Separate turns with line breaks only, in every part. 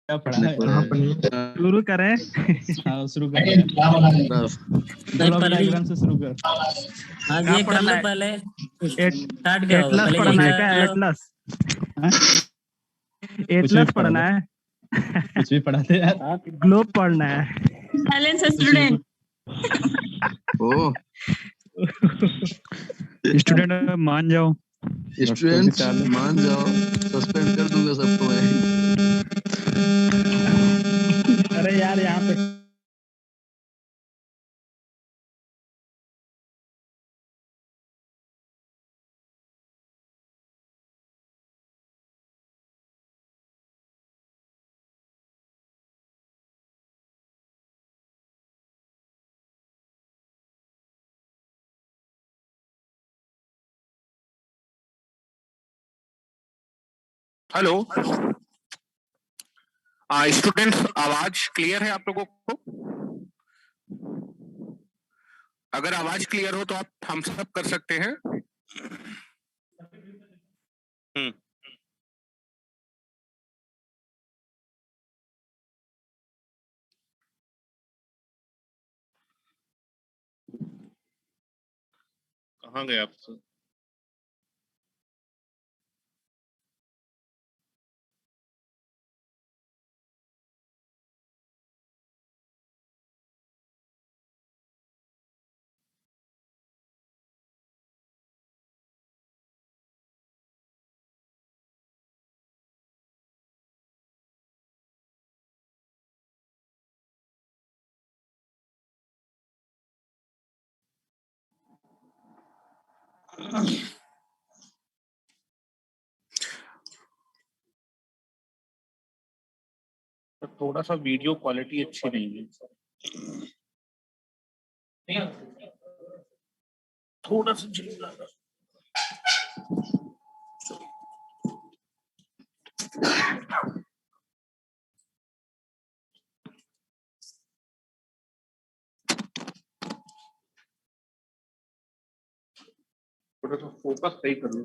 क्या पढ़ा
अपने
है?
को
कहाँ पर
शुरू करें?
हाँ शुरू कर दे।
बस
बोलो व्याकरण से शुरू कर।
हाँ
क्या
ये कर
पढ़ना
लो
है?
पहले।
एट-
स्टार्ट क्या होगा?
एटलस
पहले
पढ़ना है
यही
क्या?
कर लो।
एटलस
हाँ?
एटलस
पढ़ा
पढ़ना
दे।
है।
कुछ भी पढ़ाते यार।
ग्लोब पढ़ना है।
Balance student.
ओ
स्टूडेंट मान जाओ।
स्टूडेंट मान जाओ, सस्पेंड कर दूंगा सबको मैं।
अरे यार यहाँ पे
हेलो स्टूडेंट्स, आवाज क्लियर है आप लोगों को? अगर आवाज क्लियर हो तो आप थम्स अप कर सकते हैं। कहाँ गए आप? तो थोड़ा सा वीडियो क्वालिटी अच्छी नहीं है, थोड़ा सा थोड़ा सा फोकस सही कर लो।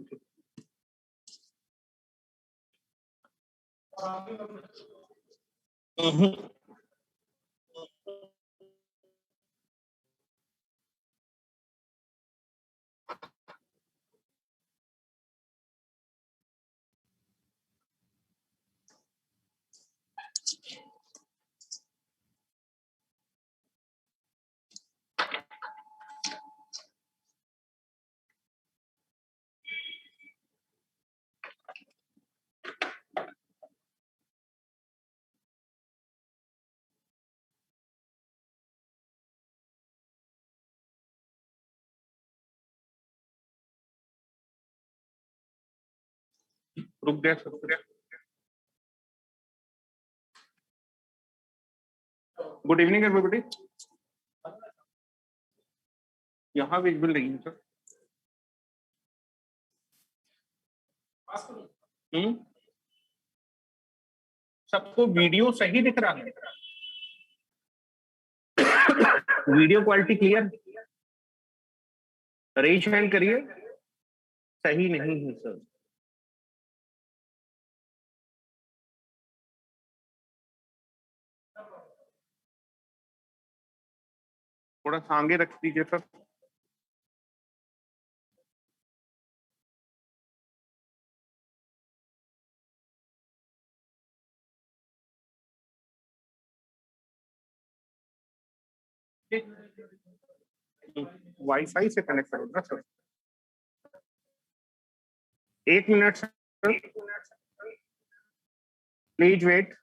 रुक गया सर। Good evening everybody. यहाँ विजिबल नहीं है सर। सबको वीडियो सही दिख रहा है? Video quality clear? Raise hand करिए। सही नहीं है सर। थोड़ा सा आगे रख दीजिए सर। वाईफाई से कनेक्ट करो ना sir. 1 minute sir, please wait.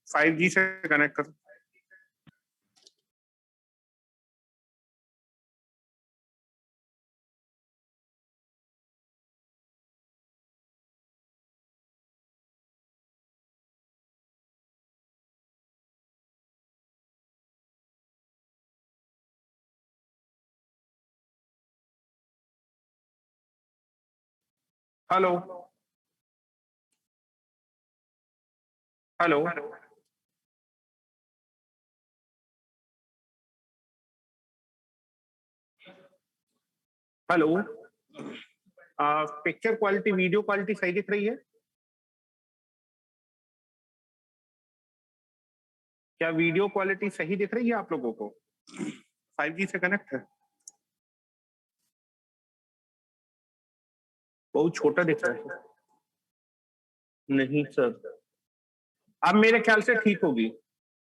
5G से कनेक्ट करो। Hello hello hello picture quality, video quality सही दिख रही है? क्या वीडियो क्वालिटी सही दिख रही है आप लोगों को? 5G से कनेक्ट है? बहुत छोटा दिख रहा है। नहीं सर, अब मेरे ख्याल से ठीक होगी।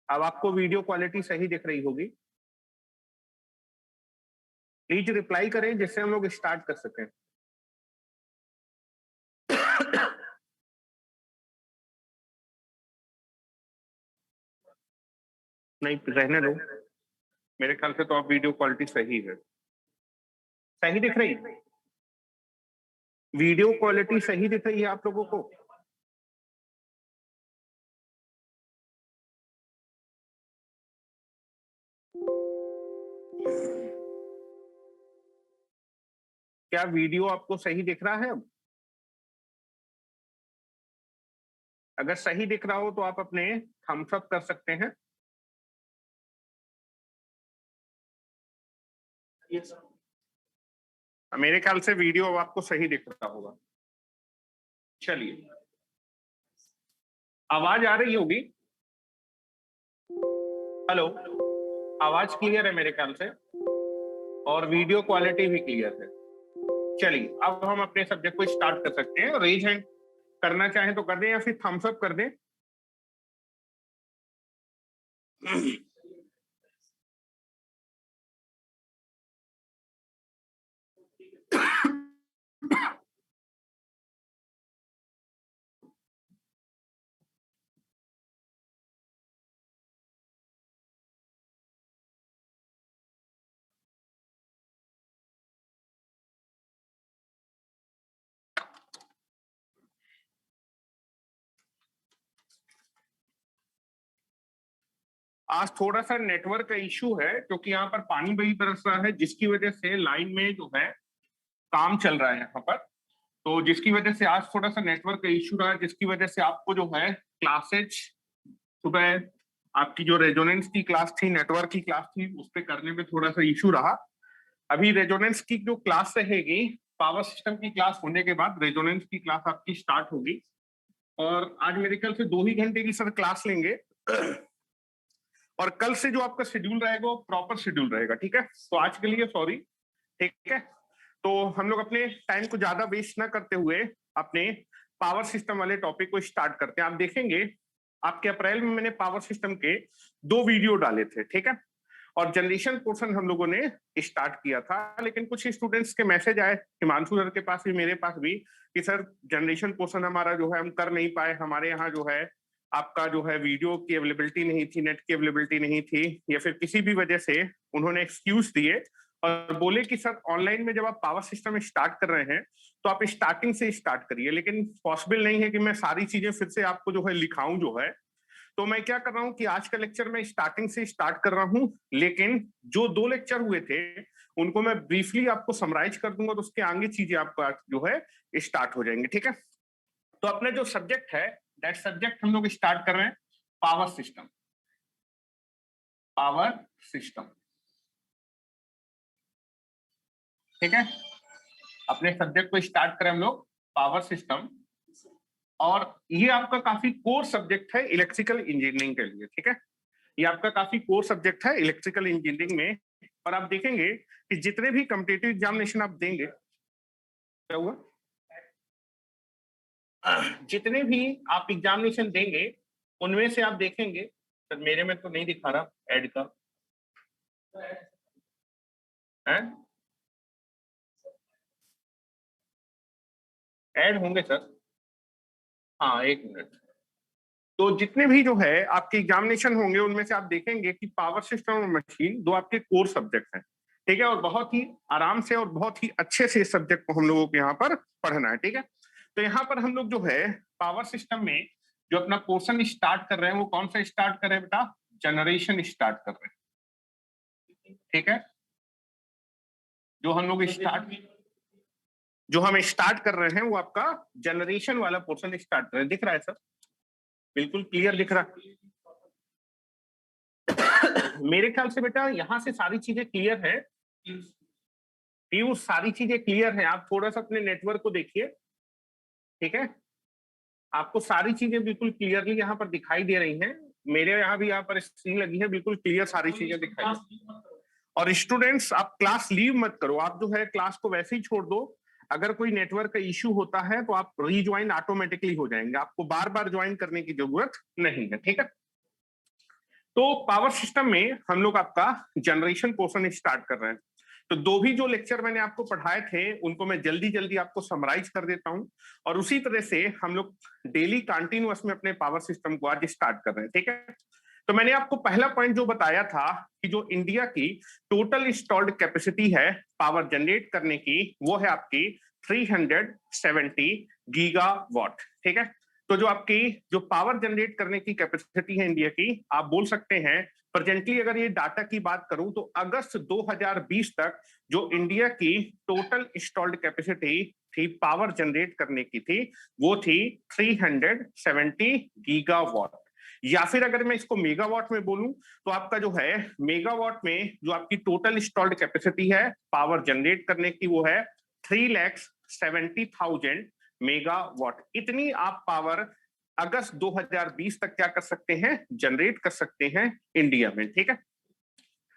अब आपको वीडियो क्वालिटी सही दिख रही होगी। प्लीज रिप्लाई करें जिससे हम लोग स्टार्ट कर सकें। नहीं, रहने दो। मेरे ख्याल से तो आप वीडियो क्वालिटी सही है। सही दिख रही है? वीडियो क्वालिटी सही दिख रही है आप लोगों को? क्या वीडियो आपको सही दिख रहा है? अब अगर सही दिख रहा हो तो आप अपने थम्स अप कर सकते हैं। मेरे ख्याल से वीडियो अब आपको सही दिख रहा होगा। चलिए, आवाज आ रही होगी? हेलो, आवाज क्लियर है मेरे ख्याल से, और वीडियो क्वालिटी भी क्लियर है। चलिए, अब हम अपने सब्जेक्ट को स्टार्ट कर सकते हैं। रेज हैंड करना चाहें तो कर दें या फिर थम्स अप कर दें। आज थोड़ा सा नेटवर्क का इशू है क्योंकि यहाँ पर पानी भी बरस रहा है, जिसकी वजह से लाइन में जो है काम चल रहा है यहाँ पर। तो जिसकी वजह से आज थोड़ा सा नेटवर्क का इशू रहा है, जिसकी वजह से आपको जो है क्लासेज सुबह आपकी जो रेजोनेंस की क्लास थी, नेटवर्क की क्लास थी, उस पर करने में थोड़ा सा इशू रहा। अभी रेजोनेंस की जो क्लास रहेगी, पावर सिस्टम की क्लास होने के बाद रेजोनेंस की क्लास आपकी स्टार्ट होगी। और आज मेरे ख्याल से 2 ही घंटे की सर क्लास लेंगे। और कल से जो आपका शेड्यूल रहेगा वो प्रॉपर शेड्यूल रहेगा, ठीक है? तो आज के लिए सॉरी, ठीक है? तो हम लोग अपने टाइम को ज्यादा वेस्ट ना करते हुए अपने पावर सिस्टम वाले टॉपिक को स्टार्ट करते हैं। आप देखेंगे आपके अप्रैल में मैंने पावर सिस्टम के 2 वीडियो डाले थे, ठीक है? और जनरेशन पोर्शन हम लोगों ने स्टार्ट किया था, लेकिन कुछ स्टूडेंट्स के मैसेज आए, हिमांशु सर के पास भी, मेरे पास भी, कि सर जनरेशन पोर्शन हमारा जो है हम कर नहीं पाए, हमारे यहाँ जो है आपका जो है वीडियो की अवेलेबिलिटी नहीं थी, नेट की अवेलेबिलिटी नहीं थी, या फिर किसी भी वजह से उन्होंने एक्सक्यूज दिए और बोले कि सर ऑनलाइन में जब आप पावर सिस्टम स्टार्ट कर रहे हैं तो आप स्टार्टिंग से स्टार्ट करिए। लेकिन पॉसिबल नहीं है कि मैं सारी चीजें फिर से आपको जो है लिखाऊं जो है। तो मैं क्या कर रहा हूं कि आज का लेक्चर मैं स्टार्टिंग से स्टार्ट कर रहा हूं, लेकिन जो 2 लेक्चर हुए थे उनको मैं ब्रीफली आपको समराइज कर दूंगा, तो उसके आगे चीजें आपका जो है स्टार्ट हो जाएंगे, ठीक है? तो अपना जो सब्जेक्ट है, दैट सब्जेक्ट हम लोग स्टार्ट कर रहे हैं पावर सिस्टम। पावर सिस्टम, ठीक है? अपने सब्जेक्ट को स्टार्ट करें हम लोग पावर सिस्टम, और ये आपका काफी कोर सब्जेक्ट है इलेक्ट्रिकल इंजीनियरिंग के लिए, ठीक है? ये आपका काफी कोर सब्जेक्ट है इलेक्ट्रिकल इंजीनियरिंग में। और आप देखेंगे कि जितने भी कॉम्पिटिटिव एग्जामिनेशन आप देंगे, क्या हुआ, जितने भी आप एग्जामिनेशन देंगे उनमें से आप देखेंगे, सर मेरे में तो नहीं दिखा रहा ऐड का है, ऐड होंगे सर, हाँ 1 मिनट। तो जितने भी जो है आपके एग्जामिनेशन होंगे उनमें से आप देखेंगे कि पावर सिस्टम और मशीन 2 आपके कोर सब्जेक्ट हैं, ठीक है? और बहुत ही आराम से और बहुत ही अच्छे से इस सब्जेक्ट को हम लोगों को यहाँ पर पढ़ना है, ठीक है? तो यहाँ पर हम लोग जो है पावर सिस्टम में जो अपना पोर्शन स्टार्ट कर रहे हैं वो कौन सा स्टार्ट कर रहे हैं बेटा? जनरेशन स्टार्ट कर रहे हैं, ठीक है? जो हम लोग स्टार्ट कर रहे हैं वो आपका जनरेशन वाला पोर्शन स्टार्ट कर रहे हैं। दिख रहा है सर? बिल्कुल क्लियर दिख रहा है? मेरे ख्याल से बेटा यहां से सारी चीजें क्लियर है, ये सारी चीजें क्लियर हैं? आप थोड़ा सा अपने नेटवर्क को देखिए, ठीक है? आपको सारी चीजें बिल्कुल क्लियरली यहाँ पर दिखाई दे रही हैं। मेरे यहाँ भी यहाँ पर स्क्रीन लगी है, बिल्कुल क्लियर सारी चीजें दिखाई दे। और स्टूडेंट्स, आप क्लास लीव मत करो, आप जो है क्लास को वैसे ही छोड़ दो। अगर कोई नेटवर्क का इश्यू होता है तो आप रीज्वाइन ऑटोमेटिकली हो जाएंगे, आपको बार बार ज्वाइन करने की जरूरत नहीं है, ठीक है? तो पावर सिस्टम में हम लोग आपका जनरेशन पोर्शन स्टार्ट कर रहे हैं। तो दो भी जो लेक्चर मैंने आपको पढ़ाए थे उनको मैं जल्दी जल्दी आपको समराइज कर देता हूं, और उसी तरह से हम लोग डेली कंटिन्यूअस में अपने पावर सिस्टम को आज स्टार्ट कर रहे हैं, ठीक है? तो मैंने आपको पहला पॉइंट जो बताया था कि जो इंडिया की टोटल इंस्टॉल्ड कैपेसिटी है पावर जनरेट करने की, वो है आपकी 370 गीगावाट, ठीक है? तो जो आपकी जो पावर जनरेट करने की कैपेसिटी है इंडिया की, आप बोल सकते हैं प्रेजेंटली अगर ये डाटा की बात करूं तो अगस्त 2020 तक जो इंडिया की टोटल इंस्टॉल्ड कैपेसिटी थी पावर जनरेट करने की थी, वो थी 370 गीगावाट। या फिर अगर मैं इसको मेगावाट में बोलूं तो आपका जो है मेगावाट में जो आपकी टोटल इंस्टॉल्ड कैपेसिटी है पावर जनरेट करने की, वो है 3,70,000 मेगावाट। इतनी आप पावर अगस्त 2020 तक क्या कर सकते हैं, जनरेट कर सकते हैं इंडिया में, ठीक है?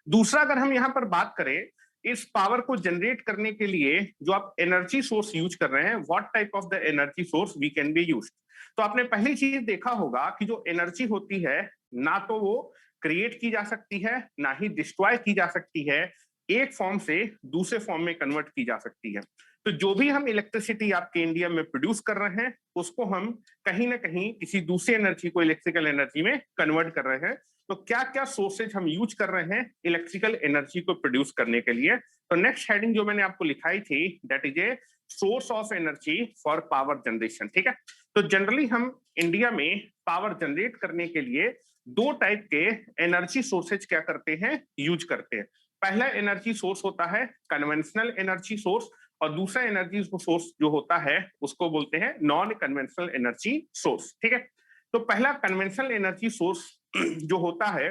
दूसरा, अगर हम यहां पर बात करें इस पावर को जनरेट करने के लिए जो आप एनर्जी सोर्स यूज कर रहे हैं, what type of the energy source we can be used. तो आपने पहली चीज देखा होगा कि जो एनर्जी होती है ना तो वो क्रिएट की जा सकती है ना ही डिस्ट्रॉय की जा सकती है, एक फॉर्म से दूसरे फॉर्म में कन्वर्ट की जा सकती है। तो जो भी हम इलेक्ट्रिसिटी आपके इंडिया में प्रोड्यूस कर रहे हैं उसको हम कहीं ना कहीं किसी दूसरी एनर्जी को इलेक्ट्रिकल एनर्जी में कन्वर्ट कर रहे हैं। तो क्या क्या सोर्सेज हम यूज कर रहे हैं इलेक्ट्रिकल एनर्जी को प्रोड्यूस करने के लिए? तो नेक्स्ट हेडिंग जो मैंने आपको लिखाई थी, that is a source of energy for power generation, ठीक है? तो जनरली हम इंडिया में पावर जनरेट करने के लिए दो टाइप के एनर्जी सोर्सेज क्या करते हैं, यूज करते हैं। पहला एनर्जी सोर्स होता है कन्वेंशनल एनर्जी सोर्स, और दूसरा एनर्जी सोर्स जो होता है उसको बोलते हैं नॉन कन्वेंशनल एनर्जी सोर्स, ठीक है? तो पहला कन्वेंशनल एनर्जी सोर्स जो होता है,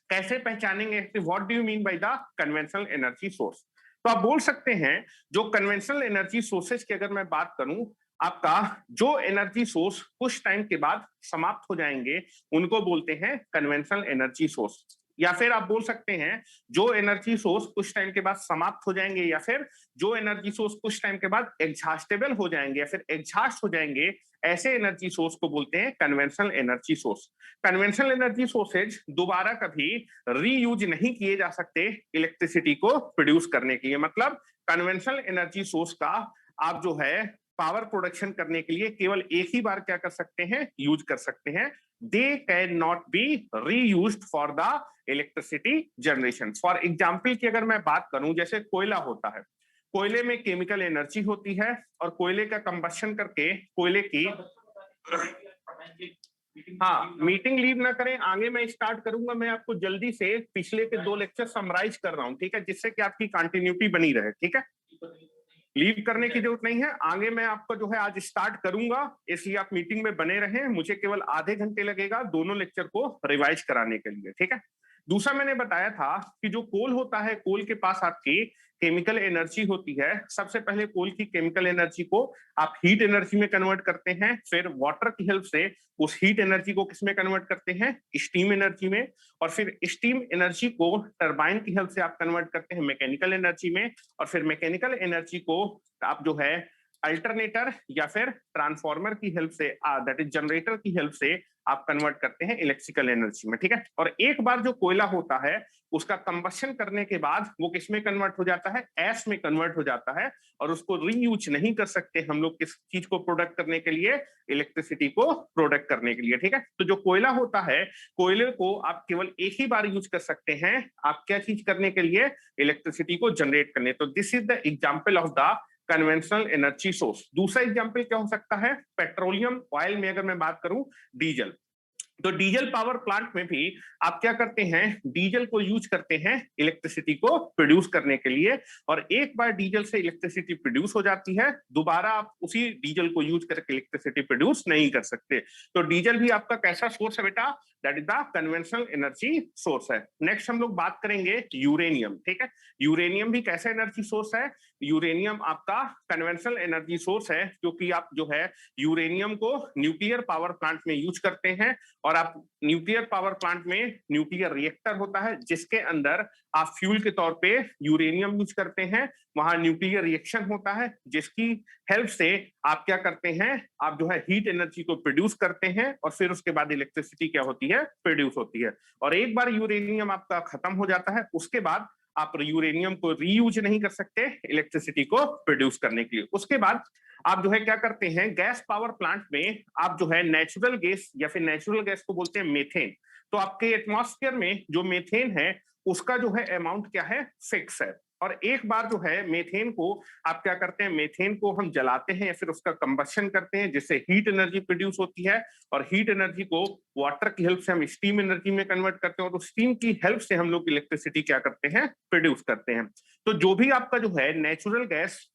कैसे पहचानेंगे, what do you mean by the conventional energy source? तो आप बोल सकते हैं जो कन्वेंशनल एनर्जी सोर्सेज की अगर मैं बात करूं, आपका जो एनर्जी सोर्स कुछ टाइम के बाद समाप्त हो जाएंगे उनको बोलते हैं कन्वेंशनल एनर्जी सोर्स। या फिर आप बोल सकते हैं जो एनर्जी सोर्स कुछ टाइम के बाद समाप्त हो जाएंगे, या फिर जो एनर्जी सोर्स कुछ टाइम के बाद एग्जॉस्टेबल हो जाएंगे या फिर एग्जॉस्ट हो जाएंगे, ऐसे एनर्जी सोर्स को बोलते हैं conventional energy source. Conventional energy sources दोबारा कभी रीयूज नहीं किए जा सकते इलेक्ट्रिसिटी को प्रोड्यूस करने के लिए। मतलब कन्वेंशनल एनर्जी सोर्स का आप जो है पावर प्रोडक्शन करने के लिए केवल एक ही बार क्या कर सकते हैं, यूज कर सकते हैं। They can not be reused for the electricity generation. For example की अगर मैं बात करूं, जैसे कोयला होता है, कोयले में केमिकल एनर्जी होती है और कोयले का कंबशन करके कोयले की मीटिंग लीव ना करें, आगे मैं स्टार्ट करूंगा। मैं आपको जल्दी से पिछले के 2 लेक्चर समराइज कर रहा हूं, ठीक है, जिससे कि आपकी कंटिन्यूटी बनी रहे, ठीक है? लीव करने की जरूरत नहीं है, आगे मैं आपको जो है आज स्टार्ट करूंगा, इसलिए आप मीटिंग में बने रहें। मुझे केवल आधे घंटे लगेगा दोनों लेक्चर को रिवाइज कराने के लिए, ठीक है? दूसरा मैंने बताया था कि जो कोल होता है, कोल के पास आपकी केमिकल एनर्जी होती है। सबसे पहले कोल की केमिकल एनर्जी को आप हीट एनर्जी में कन्वर्ट करते हैं, फिर वाटर की हेल्प से उस हीट एनर्जी को किसमें कन्वर्ट करते हैं, स्टीम एनर्जी में, और फिर स्टीम एनर्जी को टरबाइन की हेल्प से आप कन्वर्ट करते हैं मैकेनिकल एनर्जी में, और फिर मैकेनिकल एनर्जी को आप जो है अल्टरनेटर या फिर ट्रांसफार्मर की हेल्प से, दैट इज जनरेटर की हेल्प से आप कन्वर्ट करते हैं इलेक्ट्रिकल एनर्जी में, ठीक है? और एक बार जो कोयला होता है उसका कंबशन करने के बाद वो किसमें कन्वर्ट हो जाता है, ऐश में कन्वर्ट हो जाता है, और उसको रीयूज नहीं कर सकते हम लोग किस चीज को प्रोडक्ट करने के लिए, इलेक्ट्रिसिटी को प्रोडक्ट करने के लिए, ठीक है? तो जो कोयला होता है, कोयले को आप केवल एक ही बार यूज कर सकते हैं, आप क्या चीज करने के लिए, इलेक्ट्रिसिटी को जनरेट करने। तो this is the example of the conventional energy source. दूसरा एग्जांपल क्या हो सकता है, पेट्रोलियम ऑयल में अगर मैं बात करूं, डीजल। तो डीजल पावर प्लांट में भी आप क्या करते हैं, डीजल को यूज करते हैं इलेक्ट्रिसिटी को प्रोड्यूस करने के लिए, और एक बार डीजल से इलेक्ट्रिसिटी प्रोड्यूस हो जाती है, दोबारा आप उसी डीजल को यूज करके इलेक्ट्रिसिटी प्रोड्यूस नहीं कर सकते। तो डीजल भी आपका कैसा सोर्स है बेटा, that is the conventional energy source है। नेक्स्ट हम लोग बात करेंगे यूरेनियम, ठीक है। यूरेनियम भी कैसा एनर्जी सोर्स है, यूरेनियम आपका कन्वेंशनल एनर्जी सोर्स है, क्योंकि आप जो है यूरेनियम को न्यूक्लियर पावर प्लांट में यूज करते हैं, और आप न्यूक्लियर पावर प्लांट में न्यूक्लियर रिएक्टर होता है जिसके अंदर आप फ्यूल के तौर पे यूरेनियम यूज करते हैं, वहां न्यूक्लियर रिएक्शन होता है जिसकी हेल्प से आप क्या करते हैं, आप जो है हीट एनर्जी को प्रोड्यूस करते हैं, और फिर उसके बाद इलेक्ट्रिसिटी क्या होती है, प्रोड्यूस होती है। और एक बार यूरेनियम आपका खत्म हो जाता है, उसके बाद आप यूरेनियम को रीयूज नहीं कर सकते इलेक्ट्रिसिटी को प्रोड्यूस करने के लिए। उसके बाद आप जो है क्या करते हैं, गैस पावर प्लांट में आप जो है नेचुरल गैस, या फिर नेचुरल गैस को बोलते हैं मेथेन। तो आपके एटमॉस्फेयर में जो मेथेन है उसका जो है अमाउंट क्या है, फिक्स है, और एक बार जो है मेथेन को आप क्या करते हैं, मेथेन को हम जलाते हैं या फिर उसका कंबशन करते हैं जिससे हीट एनर्जी प्रोड्यूस होती है, और हीट एनर्जी को वाटर की हेल्प से हम स्टीम एनर्जी में कन्वर्ट करते हैं, और उस स्टीम की हेल्प से हम लोग इलेक्ट्रिसिटी क्या करते हैं, प्रोड्यूस करते हैं। तो जो भी आपका जो है नेचुरल गैस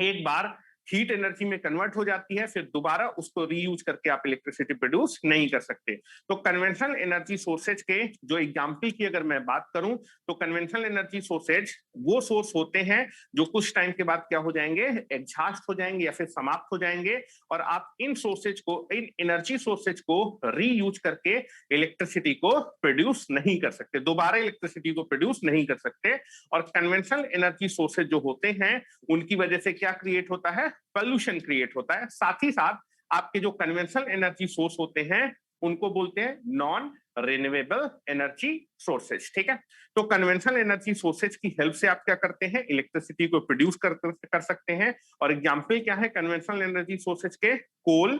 एक बार हीट एनर्जी में कन्वर्ट हो जाती है, फिर दोबारा उसको रीयूज करके आप इलेक्ट्रिसिटी प्रोड्यूस नहीं कर सकते। तो कन्वेंशनल एनर्जी सोर्सेज के जो एग्जांपल की अगर मैं बात करूं, तो कन्वेंशनल एनर्जी सोर्सेज वो सोर्स होते हैं जो कुछ टाइम के बाद क्या हो जाएंगे, एग्जॉस्ट हो जाएंगे या फिर समाप्त हो जाएंगे, और आप इन सोर्सेज को, इन एनर्जी सोर्सेज को रीयूज करके इलेक्ट्रिसिटी को प्रोड्यूस नहीं कर सकते, दोबारा इलेक्ट्रिसिटी को प्रोड्यूस नहीं कर सकते। और कन्वेंशनल एनर्जी सोर्सेज जो होते हैं उनकी वजह से क्या क्रिएट होता है, पॉल्यूशन क्रिएट होता है। साथ ही साथ आपके जो कन्वेंशनल एनर्जी सोर्स होते हैं उनको बोलते हैं नॉन रिन्यूएबल एनर्जी सोर्सेज, ठीक है। तो कन्वेंशनल एनर्जी सोर्सेज की हेल्प से आप क्या करते हैं, इलेक्ट्रिसिटी को प्रोड्यूस कर सकते हैं। और एग्जांपल क्या है कन्वेंशनल एनर्जी सोर्सेज के, कोल,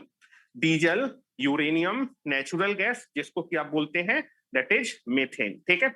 डीजल, यूरेनियम, नेचुरल गैस जिसको कि आप बोलते हैं दैट इज मीथेन, ठीक है।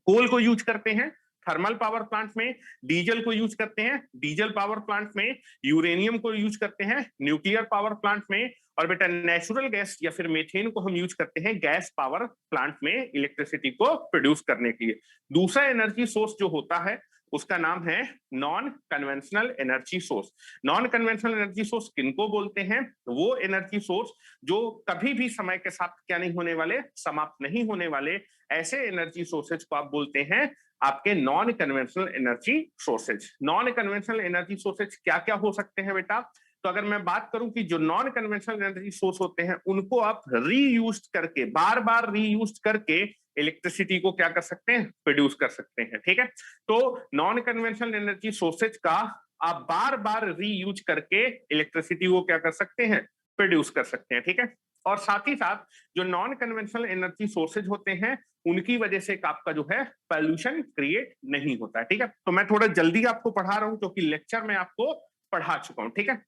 कोल को यूज करते हैं थर्मल पावर प्लांट में, डीजल को यूज करते हैं डीजल पावर प्लांट में, यूरेनियम को यूज करते हैं न्यूक्लियर पावर प्लांट में, और बेटा नेचुरल गैस या फिर मीथेन को हम यूज करते हैं गैस पावर प्लांट में इलेक्ट्रिसिटी को प्रोड्यूस करने के लिए। दूसरा एनर्जी सोर्स जो होता है उसका नाम है non conventional energy source. Non conventional energy source किनको बोलते हैं, वो एनर्जी सोर्स जो कभी भी समय के साथ क्या नहीं होने वाले, समाप्त नहीं होने वाले, ऐसे एनर्जी सोर्सेज को आप बोलते हैं आपके non conventional energy sources. Non conventional energy sources क्या क्या हो सकते हैं बेटा, तो अगर मैं बात करूं कि जो नॉन कन्वेंशनल एनर्जी सोर्स होते हैं उनको आप रीयूज करके, बार बार रीयूज करके इलेक्ट्रिसिटी को क्या कर सकते हैं, प्रोड्यूस कर सकते हैं, ठीक है। तो नॉन कन्वेंशनल एनर्जी सोर्सेज का आप बार बार रीयूज करके इलेक्ट्रिसिटी को क्या कर सकते हैं, प्रोड्यूस कर सकते हैं, ठीक है। और साथ ही साथ जो नॉन कन्वेंशनल एनर्जी सोर्सेज होते हैं उनकी वजह से आपका जो है पॉल्यूशन क्रिएट नहीं होता है, ठीक है। तो मैं थोड़ा जल्दी आपको पढ़ा रहा हूं क्योंकि लेक्चर में आपको पढ़ा चुका हूं, ठीक है।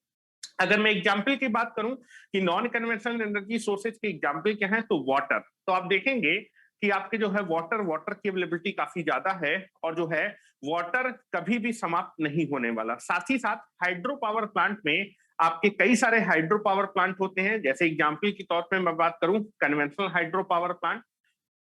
अगर मैं एग्जाम्पल की बात करूं कि नॉन कन्वेंशनल एनर्जी सोर्सेज के एग्जाम्पल क्या है, तो वाटर, तो आप देखेंगे कि आपके जो है वाटर की अवेलेबिलिटी काफी ज्यादा है, और जो है वाटर कभी भी समाप्त नहीं होने वाला। साथ ही साथ हाइड्रो पावर प्लांट में आपके कई सारे हाइड्रो पावर प्लांट होते हैं, जैसे एग्जाम्पल के तौर पे मैं बात करूं conventional hydro power plant,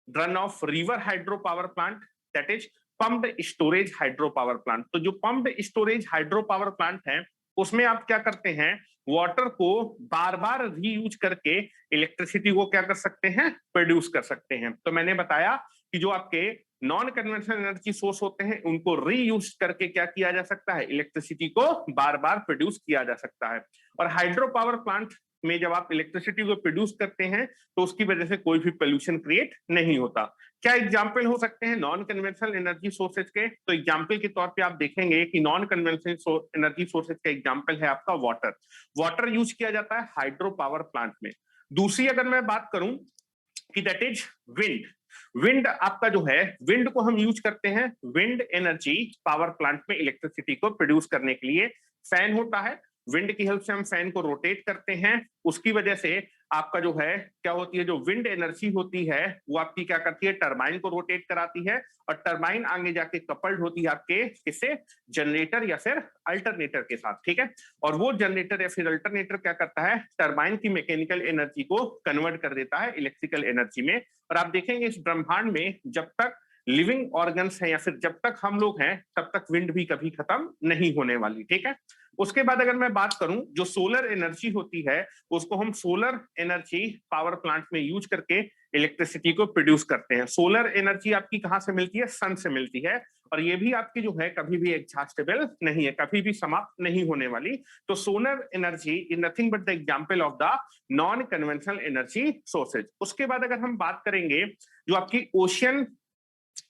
run of river hydro power plant, that is pumped storage hydro power plant. तो जो pumped storage hydro power plant है उसमें आप क्या करते हैं, वाटर को बार बार रीयूज करके इलेक्ट्रिसिटी को क्या कर सकते हैं, प्रोड्यूस कर सकते हैं। तो मैंने बताया कि जो आपके नॉन कन्वेंशनल एनर्जी सोर्स होते हैं उनको रीयूज करके क्या किया जा सकता है, इलेक्ट्रिसिटी को बार बार प्रोड्यूस किया जा सकता है। और हाइड्रो पावर प्लांट में जब आप इलेक्ट्रिसिटी को प्रोड्यूस करते हैं तो उसकी वजह से कोई भी पोल्यूशन क्रिएट नहीं होता। क्या एग्जाम्पल हो सकते हैं नॉन कन्वेंशनल एनर्जी सोर्सेज के, तो एग्जाम्पल के तौर पे आप देखेंगे कि नॉन कन्वेंशनल एनर्जी सोर्सेज का एग्जाम्पल है आपका वाटर। वाटर यूज किया जाता है हाइड्रो पावर प्लांट में। दूसरी अगर मैं बात करूं कि दैट इज विंड, विंड आपका जो है, विंड को हम यूज करते हैं विंड एनर्जी पावर प्लांट में इलेक्ट्रिसिटी को प्रोड्यूस करने के लिए। फैन होता है, विंड की हेल्प से हम फैन को रोटेट करते हैं, उसकी वजह से आपका जो है क्या होती है, जो विंड एनर्जी होती है वो आपकी क्या करती है, टरबाइन को रोटेट कराती है, और टरबाइन आगे जाके कपल्ड होती है आपके किससे, जनरेटर या फिर अल्टरनेटर के साथ, ठीक है। और वो जनरेटर या फिर अल्टरनेटर क्या करता है, टरबाइन की मैकेनिकल एनर्जी को कन्वर्ट कर देता है इलेक्ट्रिकल एनर्जी में। और आप देखेंगे इस ब्रह्मांड में जब तक लिविंग ऑर्गन्स हैं या फिर जब तक हम लोग हैं तब तक विंड भी कभी खत्म नहीं होने वाली, ठीक है। उसके बाद अगर मैं बात करूं, जो सोलर एनर्जी होती है उसको हम सोलर एनर्जी पावर प्लांट में यूज करके इलेक्ट्रिसिटी को प्रोड्यूस करते हैं। सोलर एनर्जी आपकी कहां से मिलती है, सन से मिलती है, और ये भी आपकी जो है कभी भी एग्जॉस्टेबल नहीं है, कभी भी समाप्त नहीं होने वाली। तो solar energy is nothing but the example of the non conventional energy sources. उसके बाद अगर हम बात करेंगे जो आपकी ओशियन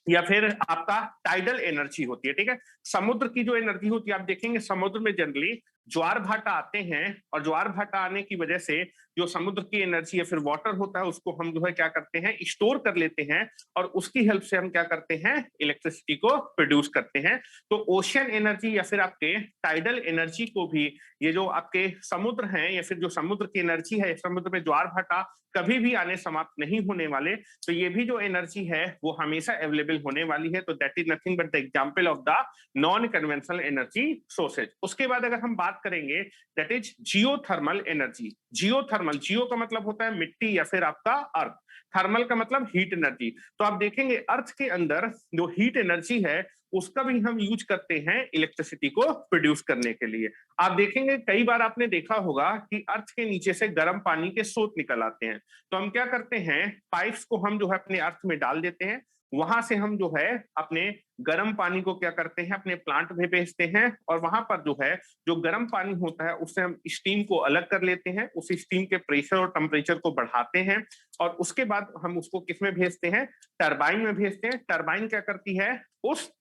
या फिर आपका टाइडल एनर्जी होती है, ठीक है। समुद्र की जो एनर्जी होती है, आप देखेंगे समुद्र में जनरली ज्वार भाटा आते हैं, और ज्वार भाटा आने की वजह से जो समुद्र की एनर्जी या फिर वाटर होता है उसको हम जो है क्या करते हैं, स्टोर कर लेते हैं, और उसकी हेल्प से हम क्या करते हैं, इलेक्ट्रिसिटी को प्रोड्यूस करते हैं। तो ओशियन एनर्जी या फिर आपके टाइडल एनर्जी को भी ये जो आपके समुद्र हैं या फिर जो समुद्र की एनर्जी है, समुद्र में ज्वार भाटा कभी भी आने समाप्त नहीं होने वाले, तो ये भी जो एनर्जी है वो हमेशा अवेलेबल होने वाली है। तो that is nothing but the example of the non conventional energy sources. उसके बाद अगर हम बात करेंगे that is geothermal energy. Geothermal, geo का मतलब होता है मिट्टी या फिर आपका अर्थ, थर्मल का मतलब हीट एनर्जी। तो आप देखेंगे अर्थ के अंदर जो हीट एनर्जी है उसका भी हम यूज करते हैं इलेक्ट्रिसिटी को प्रोड्यूस करने के लिए। आप देखेंगे कई बार आपने देखा होगा कि अर्थ के नीचे से गर्म पानी के स्रोत निकल आते हैं, तो हम क्या करते हैं, पाइप्स को हम जो है अपने अर्थ में डाल देते हैं, वहां से हम जो है अपने गर्म पानी को क्या करते हैं, अपने प्लांट में भेजते हैं, और वहां पर जो है जो गर्म पानी होता है उससे हम स्टीम को अलग कर लेते हैं, उस स्टीम के प्रेशर और टेम्परेचर को बढ़ाते हैं, और उसके बाद हम उसको किस में भेजते हैं, टरबाइन में भेजते हैं। टरबाइन क्या करती है, उस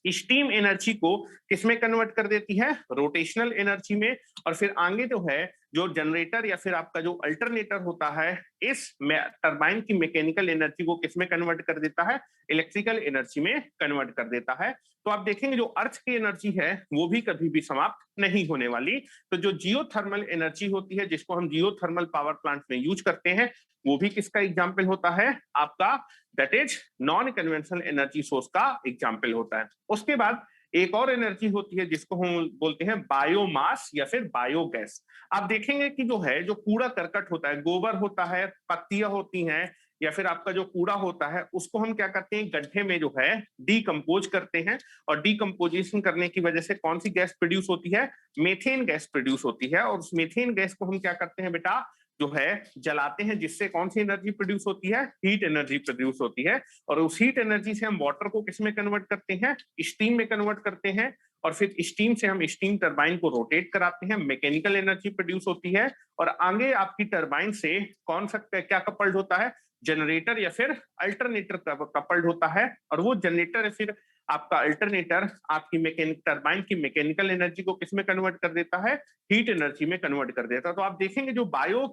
स्टीम एनर्जी को किसमें कन्वर्ट कर देती है, रोटेशनल एनर्जी में, और फिर आगे जो है जो जनरेटर या फिर आपका जो अल्टरनेटर होता है इस टरबाइन की मैकेनिकल एनर्जी को किसमें कन्वर्ट कर देता है, इलेक्ट्रिकल एनर्जी में कन्वर्ट कर देता है। तो आप देखेंगे जो अर्थ की एनर्जी है वो भी कभी भी समाप्त नहीं होने वाली। तो जो जियोथर्मल एनर्जी होती है जिसको हम जियोथर्मल पावर प्लांट में यूज करते हैं वो भी किसका एग्जाम्पल होता है, आपका that is non conventional energy source का एग्जाम्पल होता है। उसके बाद एक और एनर्जी होती है जिसको हम बोलते हैं बायोमास या फिर बायोगैस। आप देखेंगे कि जो है जो कूड़ा करकट होता है, गोबर होता है, पत्तियां होती हैं या फिर आपका जो कूड़ा होता है उसको हम क्या करते हैं, गड्ढे में जो है डीकम्पोज करते हैं, और डीकम्पोजिशन करने की वजह से कौन सी गैस प्रोड्यूस होती है, मेथेन गैस प्रोड्यूस होती है, और उस मेथेन गैस को हम क्या करते हैं बेटा, जो है जलाते हैं, जिससे कौन सी एनर्जी प्रोड्यूस होती है, हीट एनर्जी प्रोड्यूस होती है, और उस हीट एनर्जी से हम वाटर को किस में कन्वर्ट करते हैं, स्टीम में कन्वर्ट करते हैं, और फिर स्टीम से हम स्टीम टरबाइन को रोटेट कराते हैं, मैकेनिकल एनर्जी प्रोड्यूस होती है, और आगे आपकी टरबाइन से कौन सा क्या कपल्ड होता है, जनरेटर या फिर अल्टरनेटर कपल्ड होता है, और वो जनरेटर या फिर आपका अल्टरनेटर आपकी टरबाइन की मैकेनिकल एनर्जी को किसमें कन्वर्ट कर देता है, हीट एनर्जी में कन्वर्ट कर देता है। तो आप देखेंगे जो बायो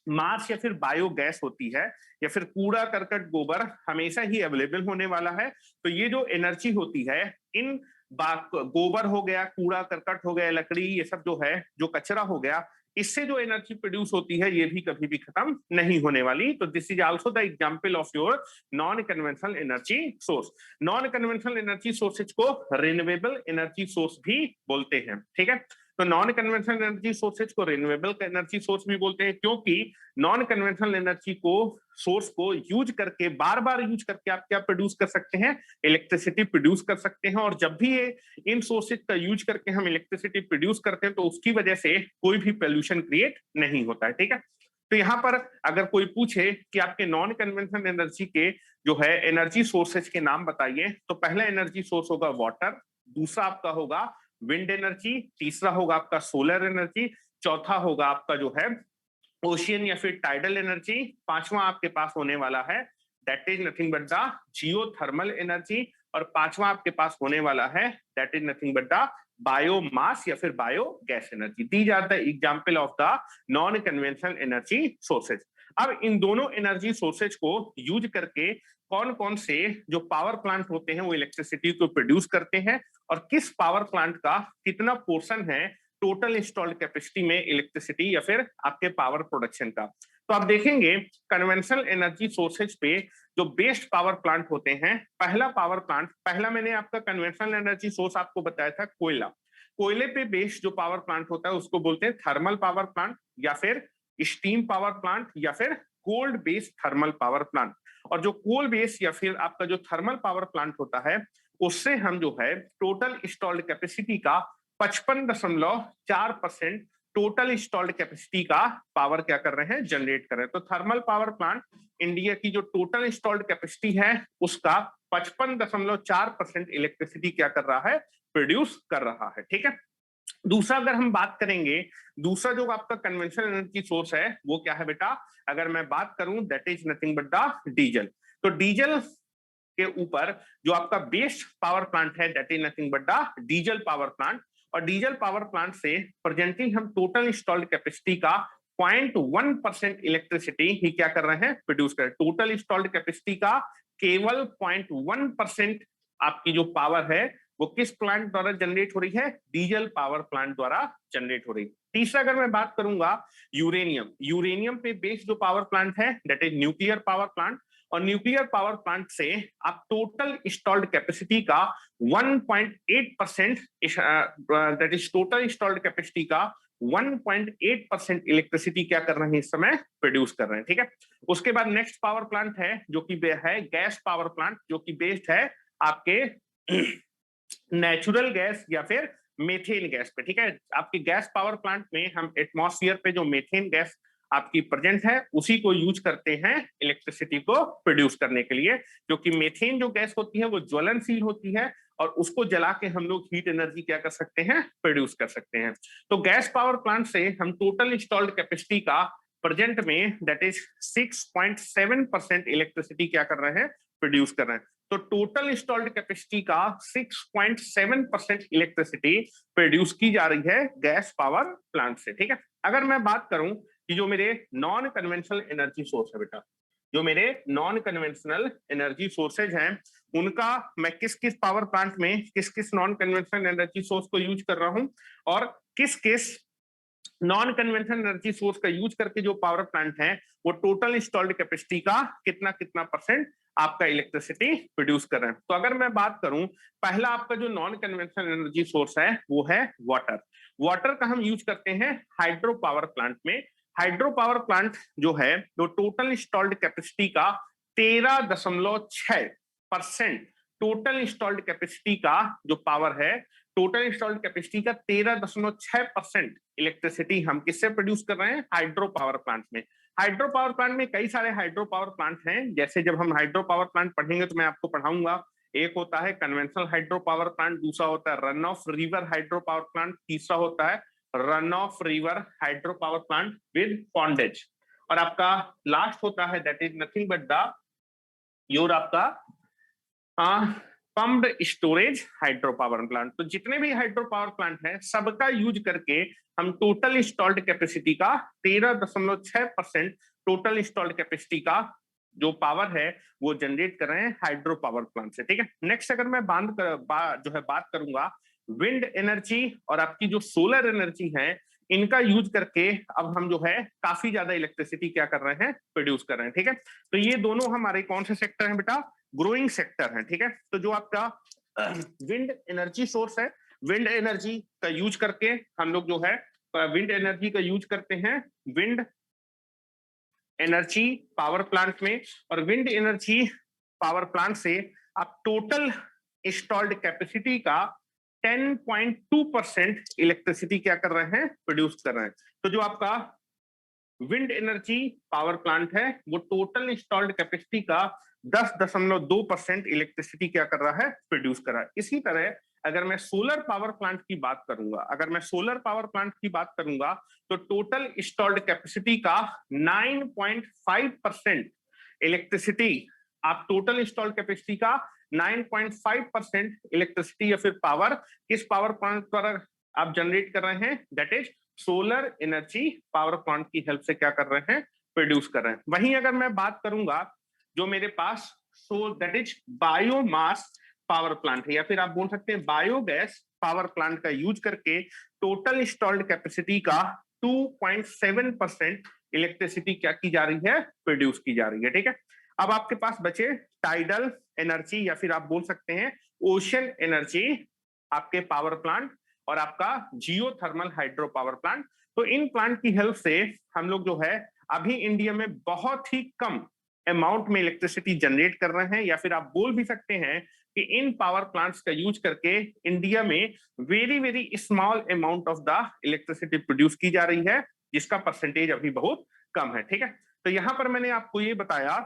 मास या फिर बायोगैस होती है या फिर कूड़ा करकट गोबर हमेशा ही अवेलेबल होने वाला है। तो ये जो एनर्जी होती है इन गोबर हो गया, कूड़ा करकट हो गया, लकड़ी, ये सब जो है जो कचरा हो गया, इससे जो एनर्जी प्रोड्यूस होती है ये भी कभी भी खत्म नहीं होने वाली। तो this is also the example of your non conventional energy source. Non conventional energy sources को रिन्यूएबल एनर्जी सोर्स भी बोलते हैं, ठीक है। तो नॉन कन्वेंशनल एनर्जी सोर्सेज को रिन्यूएबल एनर्जी सोर्स भी बोलते हैं, क्योंकि नॉन कन्वेंशनल एनर्जी को सोर्स को यूज करके बार बार यूज करके आप क्या प्रोड्यूस कर सकते हैं, इलेक्ट्रिसिटी प्रोड्यूस कर सकते हैं। और जब भी ये इन सोर्सेज का यूज करके हम इलेक्ट्रिसिटी प्रोड्यूस करते हैं तो उसकी वजह से कोई भी पोल्यूशन क्रिएट नहीं होता है, ठीक है। तो यहाँ पर अगर कोई पूछे कि आपके नॉन कन्वेंशनल एनर्जी के जो है एनर्जी सोर्सेज के नाम बताइए, तो पहला एनर्जी सोर्स होगा वाटर, दूसरा आपका होगा विंड एनर्जी, तीसरा होगा आपका सोलर एनर्जी, चौथा होगा आपका जो है ओशियन या फिर टाइडल एनर्जी, पांचवा आपके पास होने वाला है that is nothing but the geothermal energy, और पांचवा आपके पास होने वाला है that is nothing but the biomass या फिर biogas energy. These are the example of the non conventional energy sources. अब इन दोनों एनर्जी सोर्सेज को यूज करके कौन कौन से जो पावर प्लांट होते हैं वो इलेक्ट्रिसिटी को प्रोड्यूस करते हैं, और किस पावर प्लांट का कितना पोर्शन है टोटल इंस्टॉल्ड कैपेसिटी में इलेक्ट्रिसिटी या फिर आपके पावर प्रोडक्शन का। तो आप देखेंगे कन्वेंशनल एनर्जी सोर्सेज पे जो बेस्ड पावर प्लांट होते हैं, पहला मैंने आपका कन्वेंशनल एनर्जी सोर्स आपको बताया था कोयला। कोयले पे बेस्ड जो पावर प्लांट होता है उसको बोलते हैं थर्मल पावर प्लांट या फिर स्टीम पावर प्लांट या फिर cold based thermal power plant. और जो कोल बेस्ड या फिर आपका जो थर्मल पावर प्लांट होता है उससे हम जो है टोटल इंस्टॉल्ड कैपेसिटी का 55.4% टोटल इंस्टॉल्ड कैपेसिटी का पावर क्या कर रहे हैं, जनरेट कर रहे हैं। तो थर्मल पावर प्लांट इंडिया की जो टोटल इंस्टॉल्ड कैपेसिटी है उसका 55.4% इलेक्ट्रिसिटी क्या कर रहा है, प्रोड्यूस कर रहा है। ठीक है। दूसरा अगर हम बात करेंगे, दूसरा जो आपका कन्वेंशनल एनर्जी सोर्स है वो क्या है बेटा, अगर मैं बात करूं that is nothing but the diesel. तो डीजल के ऊपर जो आपका बेस्ड पावर प्लांट है that is nothing but the diesel power plant. और डीजल पावर प्लांट से प्रेजेंटली हम टोटल इंस्टॉल्ड कैपेसिटी का 0.1% इलेक्ट्रिसिटी ही क्या कर रहे हैं, प्रोड्यूस कर रहे हैं। टोटल इंस्टॉल्ड कैपेसिटी का केवल 0.1% आपकी जो पावर है वो किस प्लांट द्वारा जनरेट हो रही है, डीजल पावर प्लांट द्वारा जनरेट हो रही है। तीसरा अगर मैं बात करूंगा यूरेनियम पे बेस्ड जो पावर प्लांट है that is nuclear power plant. और न्यूक्लियर पावर प्लांट से आप टोटल इंस्टॉल्ड कैपेसिटी का 1.8% that is total installed capacity का 1.8% इलेक्ट्रिसिटी क्या कर रहे हैं इस समय, प्रोड्यूस कर रहे हैं। ठीक है। उसके बाद नेक्स्ट पावर प्लांट है जो कि है गैस पावर प्लांट, जो कि बेस्ड है आपके नेचुरल गैस या फिर मेथेन गैस पे। ठीक है। आपकी गैस पावर प्लांट में हम एटमॉस्फेयर पे जो मेथेन गैस आपकी प्रेजेंट है उसी को यूज करते हैं इलेक्ट्रिसिटी को प्रोड्यूस करने के लिए, जो कि मेथेन जो गैस होती है वो ज्वलनशील होती है और उसको जला के हम लोग हीट एनर्जी क्या कर सकते हैं, प्रोड्यूस कर सकते हैं। तो गैस पावर प्लांट से हम टोटल इंस्टॉल्ड कैपेसिटी का प्रेजेंट में दैट इज 6.7% इलेक्ट्रिसिटी क्या कर रहे हैं, प्रोड्यूस कर रहे हैं। तो टोटल इंस्टॉल्ड कैपेसिटी का 6.7% इलेक्ट्रिसिटी प्रोड्यूस की जा रही है गैस पावर प्लांट से। ठीक है। अगर मैं बात करूं कि जो मेरे नॉन कन्वेंशनल एनर्जी सोर्स है बेटा, जो मेरे नॉन कन्वेंशनल एनर्जी सोर्सेज हैं उनका मैं किस किस पावर प्लांट में किस किस नॉन कन्वेंशनल एनर्जी सोर्स को यूज कर रहा हूं और किस किस नॉन कन्वेंशनल एनर्जी सोर्स का यूज करके जो पावर प्लांट है वो टोटल इंस्टॉल्ड कैपेसिटी का कितना कितना परसेंट आपका इलेक्ट्रिसिटी प्रोड्यूस कर रहे हैं। तो अगर मैं बात करूं, पहला आपका जो नॉन कन्वेंशनल एनर्जी सोर्स है वो है वाटर। वाटर का हम यूज करते हैं हाइड्रो पावर प्लांट में। हाइड्रो पावर प्लांट जो है वो टोटल इंस्टॉल्ड कैपेसिटी का 13.6% टोटल इंस्टॉल्ड कैपेसिटी का जो पावर है, टोटल इंस्टॉल्ड कैपेसिटी का 13.6% इलेक्ट्रिसिटी हम किससे प्रोड्यूस कर रहे हैं, हाइड्रो पावर प्लांट में। हाइड्रो पावर प्लांट में कई सारे हाइड्रो पावर प्लांट हैं, जैसे जब हम हाइड्रो पावर प्लांट पढ़ेंगे तो मैं आपको पढ़ाऊंगा। एक होता है कन्वेंशनल हाइड्रो पावर प्लांट, दूसरा होता है run of river hydro power plant, तीसरा होता है run of river hydro power plant with pondage, और आपका लास्ट होता है that is nothing but the your आपका pumped storage hydro power plant. तो जितने भी हाइड्रो पावर प्लांट हैं सबका यूज करके हम टोटल इंस्टॉल्ड कैपेसिटी का 13.6% टोटल इंस्टॉल्ड कैपेसिटी का जो पावर है वो जनरेट कर रहे हैं हाइड्रो पावर प्लांट से। ठीक है। नेक्स्ट अगर मैं बात करूंगा विंड एनर्जी और आपकी जो सोलर एनर्जी है, इनका यूज करके अब हम जो है काफी ज्यादा इलेक्ट्रिसिटी क्या कर रहे हैं, प्रोड्यूस कर रहे हैं। ठीक है। तो ये दोनों हमारे कौन से सेक्टर हैं बेटा, ग्रोइंग सेक्टर है। ठीक है। तो जो आपका विंड एनर्जी सोर्स है, विंड एनर्जी का यूज करके हम लोग जो है विंड एनर्जी का यूज करते हैं विंड एनर्जी पावर प्लांट में, और विंड एनर्जी पावर प्लांट से आप टोटल इंस्टॉल्ड कैपेसिटी का 10.2% इलेक्ट्रिसिटी क्या कर रहे हैं, प्रोड्यूस कर रहे हैं। तो जो आपका विंड एनर्जी पावर प्लांट है वो टोटल इंस्टॉल्ड कैपेसिटी का 10.2% इलेक्ट्रिसिटी क्या कर रहा है, प्रोड्यूस कर रहा है। इसी तरह अगर मैं सोलर पावर प्लांट की बात करूंगा, तो टोटल इंस्टॉल्ड कैपेसिटी का 9.5% इलेक्ट्रिसिटी, आप टोटल इंस्टॉल्ड कैपेसिटी का 9.5% इलेक्ट्रिसिटी या फिर पावर किस पावर प्लांट द्वारा आप जनरेट कर रहे हैं, that is solar energy power plant की हेल्प से क्या कर रहे हैं, प्रोड्यूस कर रहे हैं। वहीं अगर मैं बात करूंगा जो मेरे पास that is biomass power plant है, या फिर आप बोल सकते हैं बायोगैस पावर प्लांट का यूज करके टोटल इंस्टॉल्ड कैपेसिटी का 2.7% इलेक्ट्रिसिटी क्या की जा रही है, प्रोड्यूस की जा रही है। ठीक है, अब आपके पास बचे टाइडल एनर्जी या फिर आप बोल सकते हैं ओशन एनर्जी, आपके पावर प्लांट और आपका जियोथर्मल हाइड्रो पावर प्लांट। तो इन प्लांट की हेल्प से हम लोग जो है अभी इंडिया में बहुत ही कम अमाउंट में इलेक्ट्रिसिटी जनरेट कर रहे हैं, या फिर आप बोल भी सकते हैं कि इन पावर प्लांट्स का यूज करके इंडिया में very very small amount of the electricity produce की जा रही है, जिसका परसेंटेज अभी बहुत कम है। ठीक है, तो यहां पर मैंने आपको ये बताया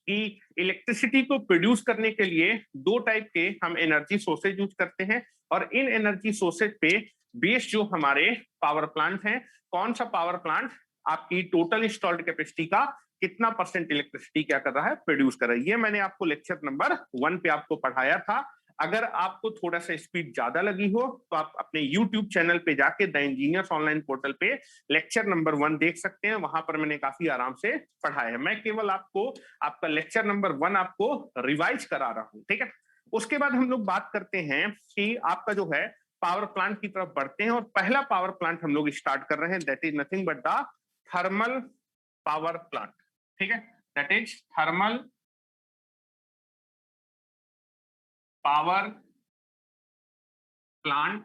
कि इलेक्ट्रिसिटी को प्रोड्यूस करने के लिए दो टाइप के हम एनर्जी सोर्सेज यूज करते हैं, और इन एनर्जी सोर्सेज पे बेस जो हमारे पावर प्लांट हैं, कौन सा पावर प्लांट आपकी टोटल इंस्टॉल्ड कैपेसिटी का कितना परसेंट इलेक्ट्रिसिटी क्या कर रहा है, प्रोड्यूस कर रहा है। ये मैंने आपको लेक्चर नंबर 1 पे आपको पढ़ाया था। अगर आपको थोड़ा सा स्पीड ज्यादा लगी हो तो आप अपने YouTube चैनल पे जाके द इंजीनियर्स ऑनलाइन पोर्टल पे लेक्चर नंबर 1 देख सकते हैं, वहां पर मैंने काफी आराम से पढ़ाया है। मैं केवल आपको आपका लेक्चर नंबर 1 आपको रिवाइज करा रहा हूं। ठीक है, उसके बाद हम लोग बात करते हैं कि आपका जो है पावर प्लांट की तरफ बढ़ते हैं, और पहला पावर प्लांट हम लोग स्टार्ट कर रहे हैं, that is nothing but the thermal power plant. ठीक है, that is thermal power plant,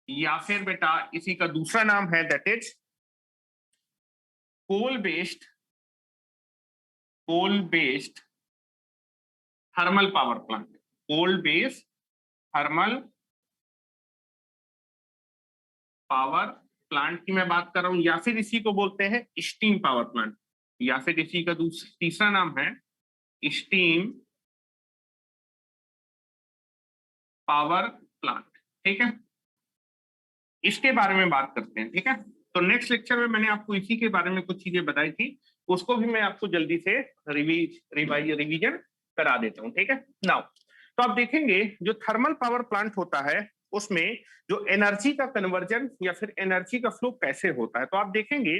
या फिर बेटा इसी का दूसरा नाम है that is coal based thermal power plant. Coal based thermal power plant की मैं बात कर रहा हूं, या फिर इसी को बोलते हैं स्टीम पावर प्लांट, या फिर इसी का तीसरा नाम है स्टीम पावर प्लांट। ठीक है, इसके बारे में बात करते हैं। ठीक है, तो नेक्स्ट लेक्चर में मैंने आपको इसी के बारे में कुछ चीजें बताई थी, उसको भी मैं आपको जल्दी से रिवीजन करा देता हूं। ठीक है, नाउ तो आप देखेंगे जो थर्मल पावर प्लांट होता है उसमें जो एनर्जी का कन्वर्जन या फिर एनर्जी का फ्लो कैसे होता है, तो आप देखेंगे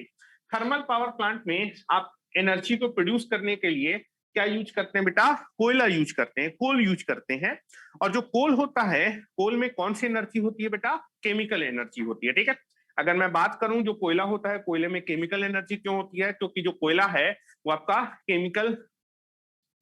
थर्मल पावर प्लांट में आप एनर्जी को प्रोड्यूस करने के लिए क्या यूज करते हैं बेटा, कोयला यूज करते हैं, कोल यूज करते हैं। और जो कोल होता है, कोल में कौन सी एनर्जी होती है बेटा, केमिकल एनर्जी होती है। ठीक है, अगर मैं बात करूं जो कोयला होता है, कोयले में केमिकल एनर्जी क्यों होती है, क्योंकि जो कोयला है वो आपका केमिकल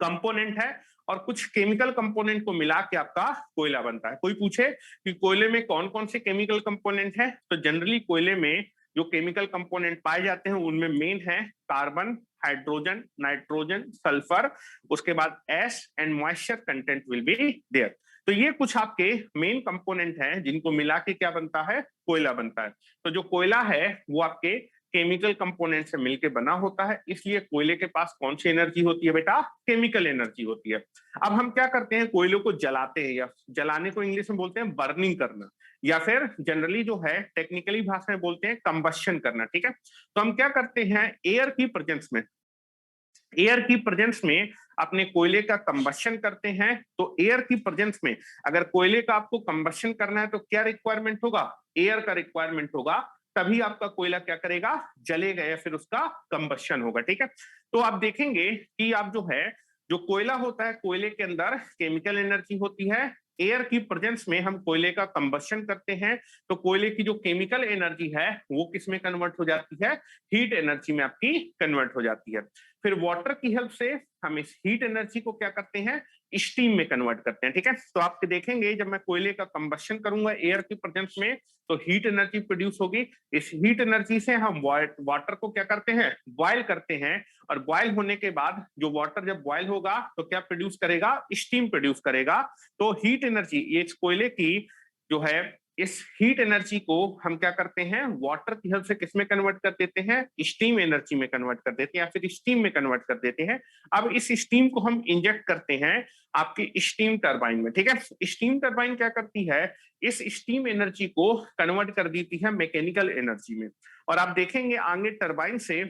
कंपोनेंट है, और कुछ केमिकल कंपोनेंट को मिला के आपका कोयला बनता है। कोई पूछे कि कोयले में कौन कौन से केमिकल कंपोनेंट है, तो जनरली कोयले में जो केमिकल कंपोनेंट पाए जाते हैं उनमें मेन है कार्बन, हाइड्रोजन, नाइट्रोजन, सल्फर, उसके बाद ash and moisture content will be there. तो ये कुछ आपके मेन कंपोनेंट हैं जिनको मिला के क्या बनता है, कोयला बनता है। तो जो कोयला है वो आपके केमिकल कंपोनेंट से मिलके बना होता है, इसलिए कोयले के पास कौन सी एनर्जी होती है बेटा, केमिकल एनर्जी होती है। अब हम क्या करते हैं, कोयलों को जलाते हैं, या जलाने को इंग्लिश में बोलते हैं बर्निंग करना, या फिर जनरली जो है टेक्निकली भाषा में बोलते हैं कंबशन करना। ठीक है, तो हम क्या करते हैं, एयर की प्रेजेंस में अपने कोयले का कंबशन करते हैं। तो एयर की प्रेजेंस में अगर कोयले का आपको कंबशन करना है तो क्या रिक्वायरमेंट होगा, एयर का रिक्वायरमेंट होगा, तभी आपका कोयला क्या करेगा, जलेगा, या फिर उसका कंबशन होगा। ठीक है, तो आप देखेंगे कि आप जो है जो कोयला होता है, कोयले के अंदर केमिकल एनर्जी होती है, एयर की प्रेजेंस में हम कोयले का कंबशन करते हैं, तो कोयले की जो केमिकल एनर्जी है वो किस में कन्वर्ट हो जाती है, हीट एनर्जी में आपकी कन्वर्ट हो जाती है। फिर वाटर की हेल्प से हम इस हीट एनर्जी को क्या करते हैं, स्टीम में कन्वर्ट करते हैं। ठीक है, तो आप देखेंगे जब मैं कोयले का कंबशन करूंगा एयर की प्रेजेंस में तो हीट एनर्जी प्रोड्यूस होगी। इस हीट एनर्जी से हम वाटर को क्या करते हैं, बॉयल करते हैं, और बॉयल होने के बाद जो वाटर जब बॉयल होगा तो क्या प्रोड्यूस करेगा, स्टीम प्रोड्यूस करेगा। तो हीट एनर्जी, ये कोयले की जो है इस हीट एनर्जी को हम क्या करते हैं, वाटर की हेल्प से किसमें कन्वर्ट कर देते हैं, स्टीम एनर्जी में कन्वर्ट कर देते हैं, या फिर स्टीम में कन्वर्ट कर देते हैं। अब इस स्टीम को हम इंजेक्ट करते हैं आपकी स्टीम टरबाइन में। ठीक है, स्टीम टरबाइन क्या करती है, इस स्टीम एनर्जी को कन्वर्ट कर देती है मैकेनिकल एनर्जी में। और आप देखेंगे आगे टरबाइन से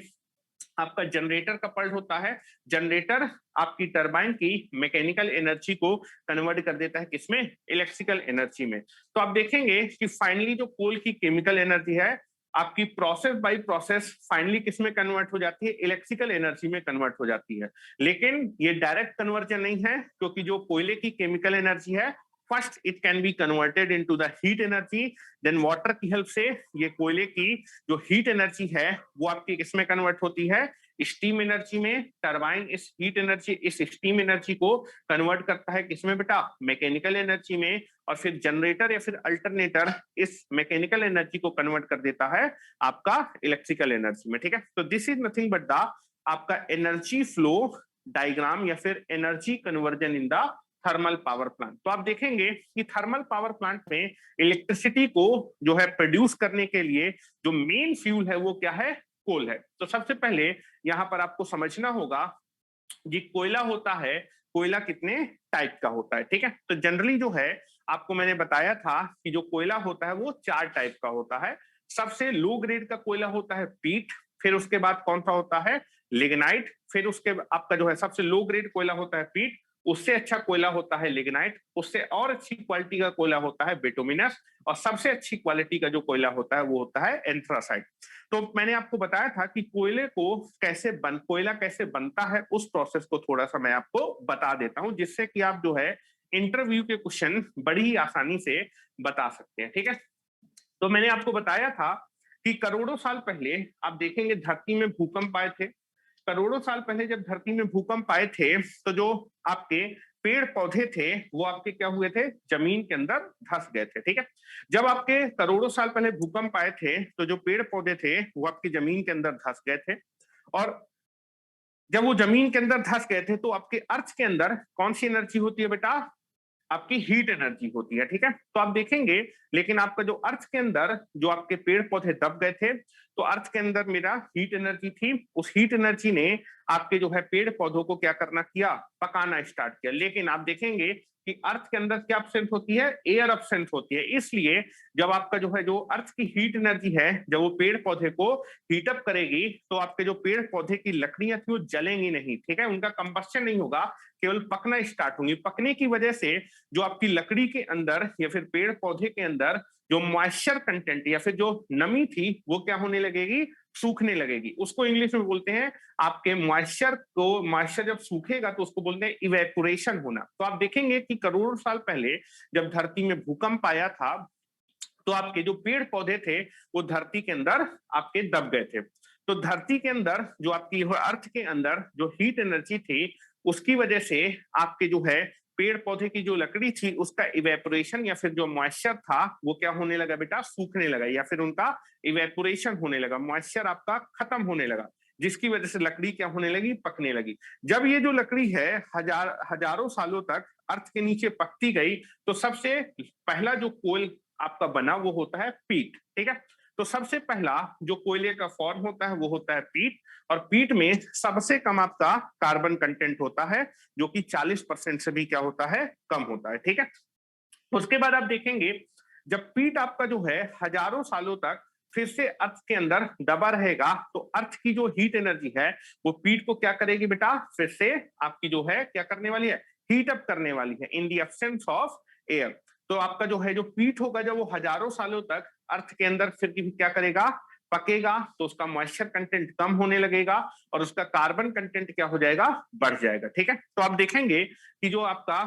आपका जनरेटर कपल्ड होता है, जनरेटर आपकी टरबाइन की मैकेनिकल एनर्जी को कन्वर्ट कर देता है किसमें, इलेक्ट्रिकल एनर्जी में। तो आप देखेंगे कि फाइनली जो कोल की केमिकल एनर्जी है आपकी प्रोसेस बाय प्रोसेस फाइनली किस में कन्वर्ट हो जाती है, इलेक्ट्रिकल एनर्जी में कन्वर्ट हो जाती है। लेकिन ये डायरेक्ट कन्वर्जन नहीं है, क्योंकि जो कोयले की केमिकल एनर्जी है, first it can be converted into the heat energy, then water की हेल्प से ये कोयले की जो हीट एनर्जी है वो आपकी किसमें कन्वर्ट होती है, स्टीम एनर्जी में। टरबाइन इस हीट एनर्जी, इस स्टीम एनर्जी को कन्वर्ट करता है किसमें बेटा, मैकेनिकल एनर्जी में। और फिर जनरेटर या फिर अल्टरनेटर इस मैकेनिकल एनर्जी को कन्वर्ट कर देता है आपका इलेक्ट्रिकल एनर्जी में। ठीक है, तो this is nothing but the आपका एनर्जी फ्लो डायग्राम या फिर energy conversion in the thermal power plant. तो आप देखेंगे कि थर्मल पावर प्लांट में इलेक्ट्रिसिटी को जो है प्रोड्यूस करने के लिए जो मेन फ्यूल है वो क्या है, कोल है। तो सबसे पहले यहां पर आपको समझना होगा कि कोयला होता है, कोयला कितने टाइप का होता है। ठीक है, तो जनरली जो है आपको मैंने बताया था कि जो कोयला होता है वो 4 टाइप का होता है। सबसे लो ग्रेड का कोयला होता है पीट, फिर उसके बाद कौन सा होता है, लिग्नाइट, फिर उसके आपका जो है सबसे लो ग्रेड कोयला होता है पीट, उससे अच्छा कोयला होता है लिग्नाइट, उससे और अच्छी क्वालिटी का कोयला होता है बिटुमिनस, और सबसे अच्छी क्वालिटी का जो कोयला होता है वो होता है एंथ्रासाइट। तो मैंने आपको बताया था कि कोयले को कोयला कैसे बनता है, उस प्रोसेस को थोड़ा सा मैं आपको बता देता हूं, जिससे कि आप जो है इंटरव्यू के क्वेश्चन बड़ी ही आसानी से बता सकते हैं। ठीक है, तो मैंने आपको बताया था कि करोड़ों साल पहले आप देखेंगे धरती में भूकंप आए थे। करोड़ों साल पहले जब धरती में भूकंप आए थे तो जो आपके पेड़ पौधे थे वो आपके क्या हुए थे, जमीन के अंदर धंस गए थे। ठीक है, जब आपके करोड़ों साल पहले भूकंप आए थे तो जो पेड़ पौधे थे वो आपकी जमीन के अंदर धंस गए थे, और जब वो जमीन के अंदर धंस गए थे तो आपके अर्थ के अंदर कौन सी एनर्जी होती है बेटा, आपकी हीट एनर्जी होती है। ठीक है, तो आप देखेंगे लेकिन आपका जो अर्थ के अंदर जो आपके पेड़ पौधे दब गए थे तो अर्थ के अंदर मेरा हीट एनर्जी थी, उस हीट एनर्जी ने आपके जो है पेड़ पौधों को क्या करना किया, पकाना स्टार्ट किया। लेकिन आप देखेंगे कि अर्थ के अंदर क्या एब्सेंट होती है, एयर एब्सेंट होती है। इसलिए जब आपका जो है जो अर्थ की हीट एनर्जी है जब वो पेड़ पौधे को हीट अप करेगी तो आपके जो पेड़ पौधे की लकड़ियां थी वो जलेंगी नहीं। ठीक है, उनका कंबस्शन नहीं होगा, केवल पकना स्टार्ट होंगी। पकने की वजह से जो आपकी लकड़ी के अंदर या फिर पेड़ पौधे के अंदर जो मॉइस्चर कंटेंट या फिर जो नमी थी वो क्या होने लगेगी, सूखने लगेगी। उसको इंग्लिश में बोलते हैं आपके मॉइस्चर जब सूखेगा तो उसको बोलते हैं इवेपोरेशन होना। तो आप देखेंगे कि करोड़ों साल पहले जब धरती में भूकंप आया था तो आपके जो पेड़ पौधे थे वो धरती के अंदर आपके दब गए थे। तो धरती के अंदर जो आपकी अर्थ के अंदर जो हीट एनर्जी थी उसकी वजह से आपके जो है पेड़ पौधे की जो लकड़ी थी उसका इवेपोरेशन या फिर जो मॉइस्चर था वो क्या होने लगा बेटा, सूखने लगा, या फिर उनका इवेपोरेशन होने लगा, मॉइस्चर आपका खत्म होने लगा, जिसकी वजह से लकड़ी क्या होने लगी, पकने लगी। जब ये जो लकड़ी है हजारों सालों तक अर्थ के नीचे पकती गई तो सबसे पहला जो कोल आपका बना वो होता है पीट। ठीक है, तो सबसे पहला जो कोयले का फॉर्म होता है वो होता है पीट, और पीट में सबसे कम आपका कार्बन कंटेंट होता है जो कि 40% से भी क्या होता है, कम होता है। ठीक है, उसके बाद आप देखेंगे जब पीट आपका जो है हजारों सालों तक फिर से अर्थ के अंदर दबा रहेगा तो अर्थ की जो हीट एनर्जी है वो पीट को क्या करेगी बेटा, फिर से आपकी जो है क्या करने वाली है, हीट अप करने वाली है इन दी एब्सेंस ऑफ एयर। तो आपका जो है जो पीट होगा जब वो हजारों सालों तक अर्थ के अंदर फिर क्या करेगा, पकेगा, तो उसका मॉइस्चर कंटेंट कम होने लगेगा और उसका कार्बन कंटेंट क्या हो जाएगा, बढ़ जाएगा। ठीक है, तो आप देखेंगे कि जो आपका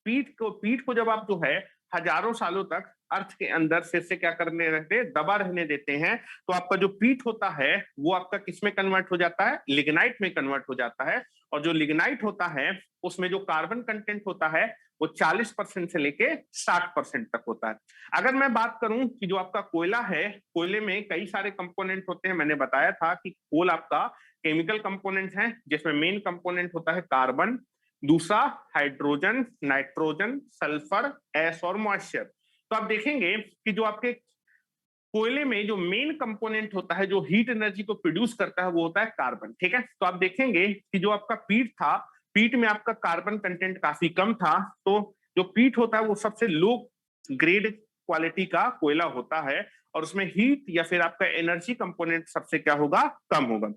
पीट को जब आप जो है हजारों सालों तक अर्थ के अंदर फिर से क्या करने रहते, दबा रहने देते हैं, तो आपका जो पीट होता है वो आपका किसमें कन्वर्ट हो जाता है, लिग्नाइट में कन्वर्ट हो जाता है। और जो लिग्नाइट होता है उसमें जो कार्बन कंटेंट होता है वो 40% से लेके 60% तक होता है। अगर मैं बात करूं कि जो आपका कोयला है, कोयले में कई सारे कंपोनेंट होते हैं। मैंने बताया था कि कोल आपका केमिकल कंपोनेंट है जिसमें मेन कंपोनेंट होता है कार्बन, दूसरा हाइड्रोजन, नाइट्रोजन, सल्फर, एस और मॉइस्चर। तो आप देखेंगे कि जो आपके कोयले में जो मेन कंपोनेंट होता है जो हीट एनर्जी को प्रोड्यूस करता है वो होता है कार्बन। ठीक है, तो आप देखेंगे कि जो आपका पीट था, पीट में आपका कार्बन कंटेंट काफी कम था, तो जो पीट होता है वो सबसे लो ग्रेड क्वालिटी का कोयला होता है और उसमें हीट या फिर आपका एनर्जी कंपोनेंट सबसे क्या होगा, कम होगा।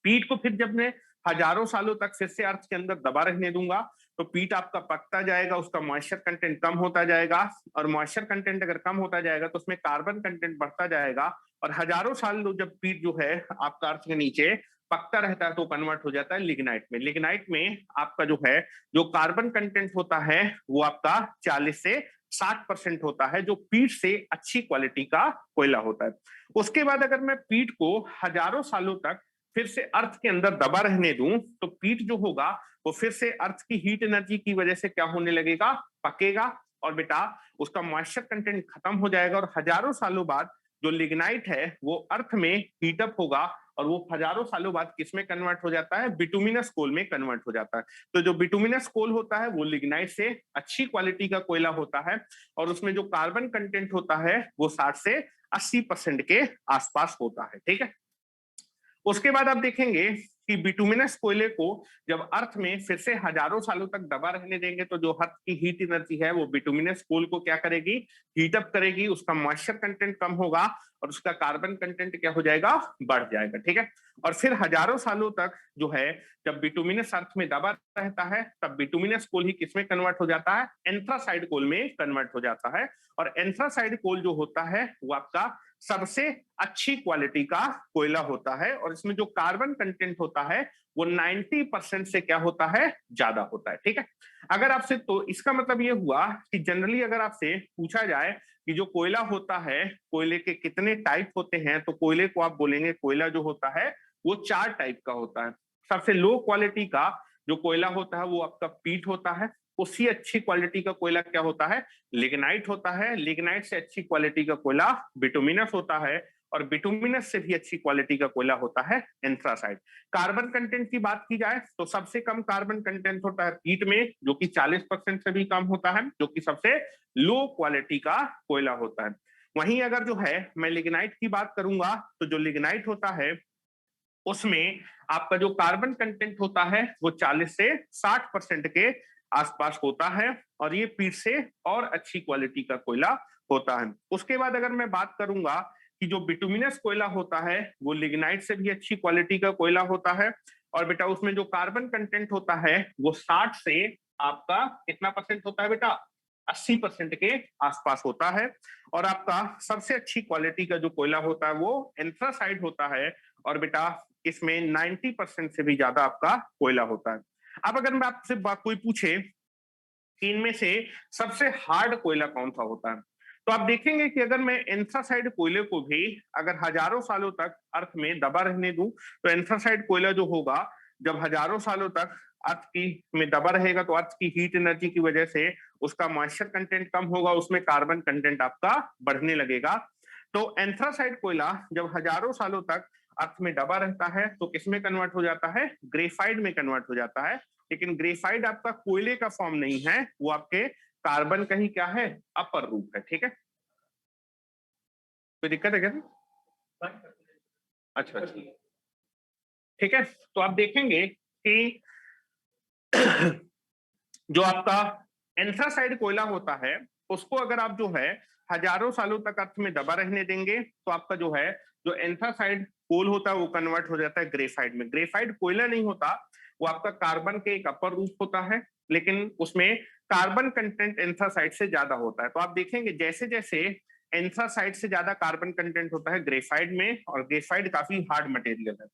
पीट को फिर जब मैं हजारों सालों तक फिर से अर्थ के अंदर दबा रहने दूंगा तो पीट आपका पकता जाएगा, उसका मॉइस्चर कंटेंट कम होता जाएगा, और मॉइस्चर कंटेंट अगर कम होता जाएगा तो उसमें कार्बन कंटेंट बढ़ता जाएगा और हजारों साल जब पीट जो है आपका अर्थ के नीचे पकता रहता है तो कन्वर्ट हो जाता है लिग्नाइट में। लिग्नाइट में आपका जो है जो कार्बन कंटेंट होता है वो आपका 40 से 60% होता है, जो पीट से अच्छी क्वालिटी का कोयला होता है। उसके बाद अगर मैं पीट को हजारों सालों तक फिर से अर्थ के अंदर दबा रहने दूं तो पीट जो होगा वो फिर से अर्थ की हीट एनर्जी की वजह से क्या होने लगेगा, पकेगा और बेटा उसका मॉइस्चर कंटेंट खत्म हो जाएगा और हजारों सालों बाद जो लिग्नाइट है वो अर्थ में हीटअप होगा और वो हजारों सालों बाद किसमें कन्वर्ट हो जाता है, बिटुमिनस कोल में कन्वर्ट हो जाता है। तो जो बिटुमिनस कोल होता है वो लिग्नाइट से अच्छी क्वालिटी का कोयला होता है और उसमें जो कार्बन कंटेंट होता है वो 60 से 80% के आसपास होता है। ठीक है, उसके बाद आप देखेंगे कि बिटुमिनस कोयले को जब अर्थ में फिर से हजारों सालों तक दबा रहने देंगे तो जो अर्थ की हीट एनर्जी है वो बिटुमिनस कोल को क्या करेगी, हीटअप करेगी, उसका मॉइस्चर कंटेंट कम होगा और उसका कार्बन कंटेंट क्या हो जाएगा, बढ़ जाएगा। ठीक है, और फिर हजारों सालों तक जो है जब बिटुमिनस अर्थ में दबा रहता है तब बिटुमिनस कोल ही किसमें कन्वर्ट हो जाता है, एंथ्रासाइड कोल में कन्वर्ट हो जाता है। और एंथ्रासाइड कोल जो होता है वो आपका सबसे अच्छी क्वालिटी का कोयला होता है और इसमें जो कार्बन कंटेंट होता है वो 90% से क्या होता है, ज्यादा होता है। ठीक है, अगर आपसे, तो इसका मतलब ये हुआ कि जनरली अगर आपसे पूछा जाए कि जो कोयला होता है कोयले के कितने टाइप होते हैं तो कोयले को आप बोलेंगे कोयला जो होता है वो 4 टाइप का होता है। सबसे लो क्वालिटी का जो कोयला होता है वो आपका पीट होता है। उससे अच्छी क्वालिटी का कोयला क्या होता है, लिग्नाइट होता है। लिग्नाइट से अच्छी क्वालिटी का कोयला बिटुमिनस होता है और बिटुमिनस से भी अच्छी क्वालिटी का कोयला होता है एंथ्रासाइड। कार्बन कंटेंट की बात की जाए तो सबसे कम कार्बन कंटेंट होता है पीट में जो कि 40% से भी कम होता है, जो कि सबसे लो क्वालिटी का कोयला होता है। वहीं अगर जो है मैं लिग्नाइट की बात करूंगा तो जो लिग्नाइट होता है उसमें आपका जो कार्बन कंटेंट होता है वो 40 से 60% के आसपास होता है और ये पीट से और अच्छी क्वालिटी का कोयला होता है। उसके बाद अगर मैं बात करूंगा कि जो बिटुमिनस कोयला होता है वो लिग्नाइट से भी अच्छी क्वालिटी का कोयला होता है और बेटा उसमें जो कार्बन कंटेंट होता है वो 60 से आपका कितना परसेंट होता है बेटा, 80% के आसपास होता है। और आपका सबसे अच्छी क्वालिटी का जो कोयला होता है वो एंथ्रासाइड होता है और बेटा इसमें 90% से भी ज्यादा आपका कोयला होता है। अब अगर मैं आपसे कोई पूछे कि इनमें से सबसे हार्ड कोयला कौन सा होता है तो आप देखेंगे कि अगर मैं एंथ्रासाइड कोयले को भी अगर हजारों सालों तक अर्थ में दबा रहने दूं तो एंथ्रासाइड कोयला जो होगा जब हजारों सालों तक अर्थ की में दबा रहेगा तो अर्थ की हीट एनर्जी की वजह से उसका मॉइस्चर कंटेंट कम होगा, उसमें कार्बन कंटेंट आपका बढ़ने लगेगा। तो एंथ्रासाइड कोयला जब हजारों सालों तक अर्थ में दबा रहता है तो किसमें कन्वर्ट हो जाता है, ग्रेफाइड में कन्वर्ट हो जाता है। लेकिन ग्रेफाइड आपका कोयले का फॉर्म नहीं है, वो आपके कार्बन का ही क्या है, अपर रूप है। ठीक है, कोई दिक्कत है क्या? अच्छा ठीक है, तो आप देखेंगे कि जो आपका एंथ्रासाइड कोयला होता है उसको अगर आप जो है हजारों सालों तक अर्थ में दबा रहने देंगे तो आपका जो है जो एंथ्रासाइड कोल होता है वो कन्वर्ट हो जाता है ग्रेफाइड में। ग्रेफाइड कोयला नहीं होता, वो आपका कार्बन के एक अपर रूप होता है लेकिन उसमें कार्बन कंटेंट एंथ्रासाइड से ज्यादा होता है। तो आप देखेंगे जैसे जैसे एंथ्रासाइड से ज्यादा कार्बन कंटेंट होता है ग्रेफाइड में, और ग्रेफाइड काफी हार्ड मटेरियल है।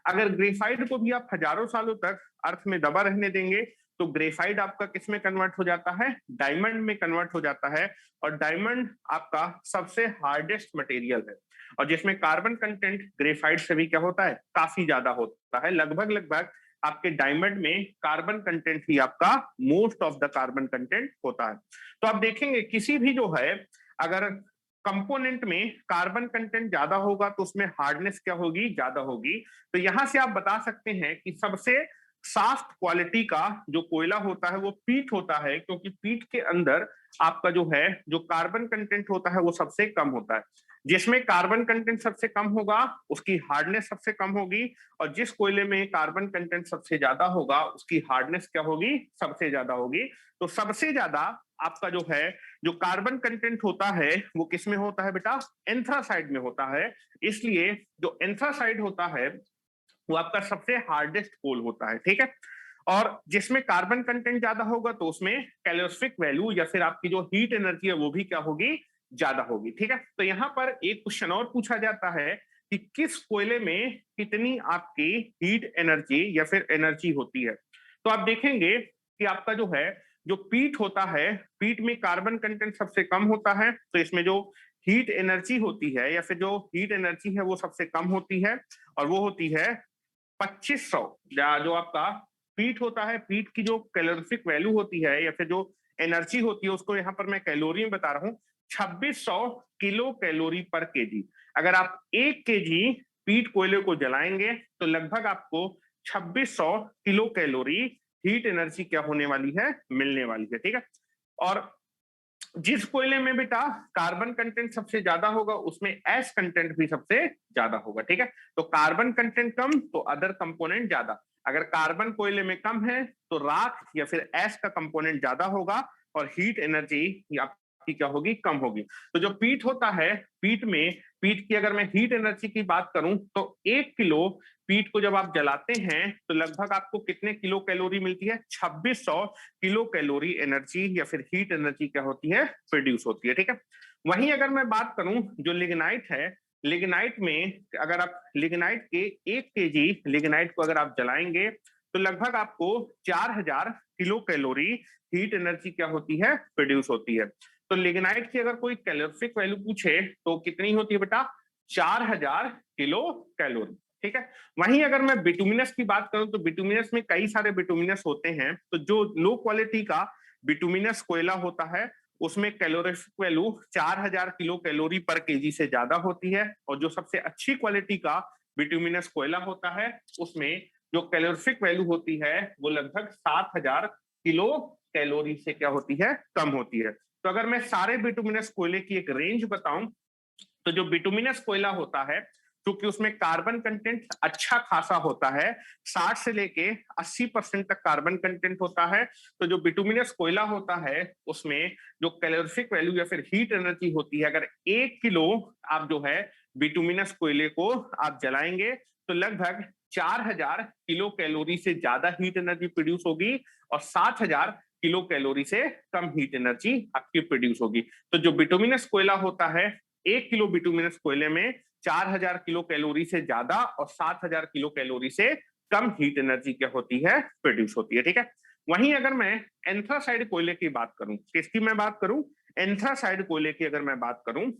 अगर ग्रेफाइड को भी आप हजारों सालों तक अर्थ में दबा रहने देंगे तो ग्रेफाइड आपका किसमें कन्वर्ट हो जाता है, डायमंड में कन्वर्ट हो जाता है। और डायमंड आपका सबसे हार्डेस्ट मटेरियल है और जिसमें कार्बन कंटेंट ग्रेफाइड से भी क्या होता है, काफी ज्यादा होता है। लगभग लगभग आपके डायमंड में कार्बन कंटेंट ही आपका most of the carbon content होता है। तो आप देखेंगे किसी भी जो है अगर कंपोनेंट में कार्बन कंटेंट ज्यादा होगा तो उसमें हार्डनेस क्या होगी, ज्यादा होगी। तो यहां से आप बता सकते हैं कि सबसे सॉफ्ट क्वालिटी का जो कोयला होता है वो पीट होता है, क्योंकि पीट के अंदर आपका जो है जो कार्बन कंटेंट होता है वो सबसे कम होता है। जिसमें कार्बन कंटेंट सबसे कम होगा उसकी हार्डनेस सबसे कम होगी और जिस कोयले में कार्बन कंटेंट सबसे ज्यादा होगा उसकी हार्डनेस क्या होगी, सबसे ज्यादा होगी। तो सबसे ज्यादा आपका जो है जो कार्बन कंटेंट होता है वो किसमें होता है बेटा, एंथ्रासाइड में होता है। इसलिए जो एंथ्रासाइड होता है वो आपका सबसे हार्डेस्ट कोल होता है। ठीक है, और जिसमें कार्बन कंटेंट ज्यादा होगा तो उसमें कैलोरिफिक वैल्यू या फिर आपकी जो हीट एनर्जी है वो भी क्या होगी, ज्यादा होगी। ठीक है, तो यहाँ पर एक क्वेश्चन और पूछा जाता है कि किस कोयले में कितनी आपकी हीट एनर्जी या फिर एनर्जी होती है। तो आप देखेंगे कि आपका जो है जो पीट होता है, पीट में कार्बन कंटेंट सबसे कम होता है, तो इसमें जो हीट एनर्जी होती है या फिर जो हीट एनर्जी है वो सबसे कम होती है, और वो होती है 2500। जो आपका पीट होता है, पीट की जो कैलोरीफिक वैल्यू होती है या फिर जो एनर्जी होती है, उसको यहाँ पर मैं कैलोरी में बता रहा हूँ, 2600 किलो कैलोरी पर केजी। अगर आप 1 केजी पीट कोयले को जलाएंगे तो लगभग आपको 2600 किलो कैलोरी हीट एनर्जी क्या होने वाली है, मिलने वाली है। ठीक है, और जिस कोयले में बेटा कार्बन कंटेंट सबसे ज्यादा होगा उसमें एश कंटेंट भी सबसे ज्यादा होगा। ठीक है, तो कार्बन कंटेंट कम तो अदर कंपोनेंट ज्यादा। अगर कार्बन कोयले में कम है तो राख या फिर एश का कंपोनेंट ज्यादा होगा और हीट एनर्जी आपकी क्या होगी, कम होगी। तो जो पीट होता है, पीट की अगर मैं हीट एनर्जी की बात करूं तो 1 किलो पीट को जब आप जलाते हैं तो लगभग आपको कितने किलो कैलोरी मिलती है, 2600 किलो कैलोरी एनर्जी या फिर हीट एनर्जी क्या होती है, प्रोड्यूस होती है। ठीक है, वहीं अगर मैं बात करूं जो लिग्नाइट है, लिग्नाइट में अगर आप लिग्नाइट के 1 केजी लिग्नाइट को अगर आप जलाएंगे तो लगभग आपको 4000 किलो कैलोरी हीट एनर्जी क्या होती है, प्रोड्यूस होती है। तो लिग्नाइट की अगर कोई कैलोरीफिक वैल्यू पूछे तो कितनी होती है बेटा, 4000 किलो कैलोरी। ठीक है, वहीं अगर मैं बिटुमिनस की बात करूं तो बिटुमिनस में कई सारे बिटुमिनस होते हैं, तो जो लो क्वालिटी का बिटुमिनस कोयला होता है उसमें कैलोरीफिक वैल्यू 4000 किलो कैलोरी पर केजी से ज्यादा होती है, और जो सबसे अच्छी क्वालिटी का बिटुमिनस कोयला होता है उसमें जो कैलोरीफिक वैल्यू होती है वो लगभग 7000 किलो कैलोरी से क्या होती है, कम होती है। तो अगर मैं सारे बिटुमिनस कोयले की एक रेंज बताऊं तो जो बिटुमिनस कोयला होता है, क्योंकि उसमें कार्बन कंटेंट अच्छा खासा होता है, 60 से लेके 80% तक कार्बन कंटेंट होता है, तो जो बिटुमिनस कोयला होता है उसमें जो कैलोरीफिक वैल्यू या फिर हीट एनर्जी होती है, अगर 1 किलो आप जो है बिटुमिनस कोयले को आप जलाएंगे तो लगभग 4000 किलो कैलोरी से ज्यादा हीट एनर्जी प्रोड्यूस होगी और 7000 किलो कैलोरी से कम हीट एनर्जी आपकी प्रोड्यूस होगी। तो जो बिटुमिनस कोयला होता है, 1 किलो बिटुमिनस कोयले में 4000 किलो कैलोरी से ज्यादा और 7000 किलो कैलोरी से कम हीट एनर्जी क्या होती है, प्रोड्यूस होती है। ठीक है, वहीं अगर मैं एंथ्रासाइड कोयले की बात करूं, किसकी मैं बात करूं, एंथ्रासाइड कोयले की अगर मैं बात करूं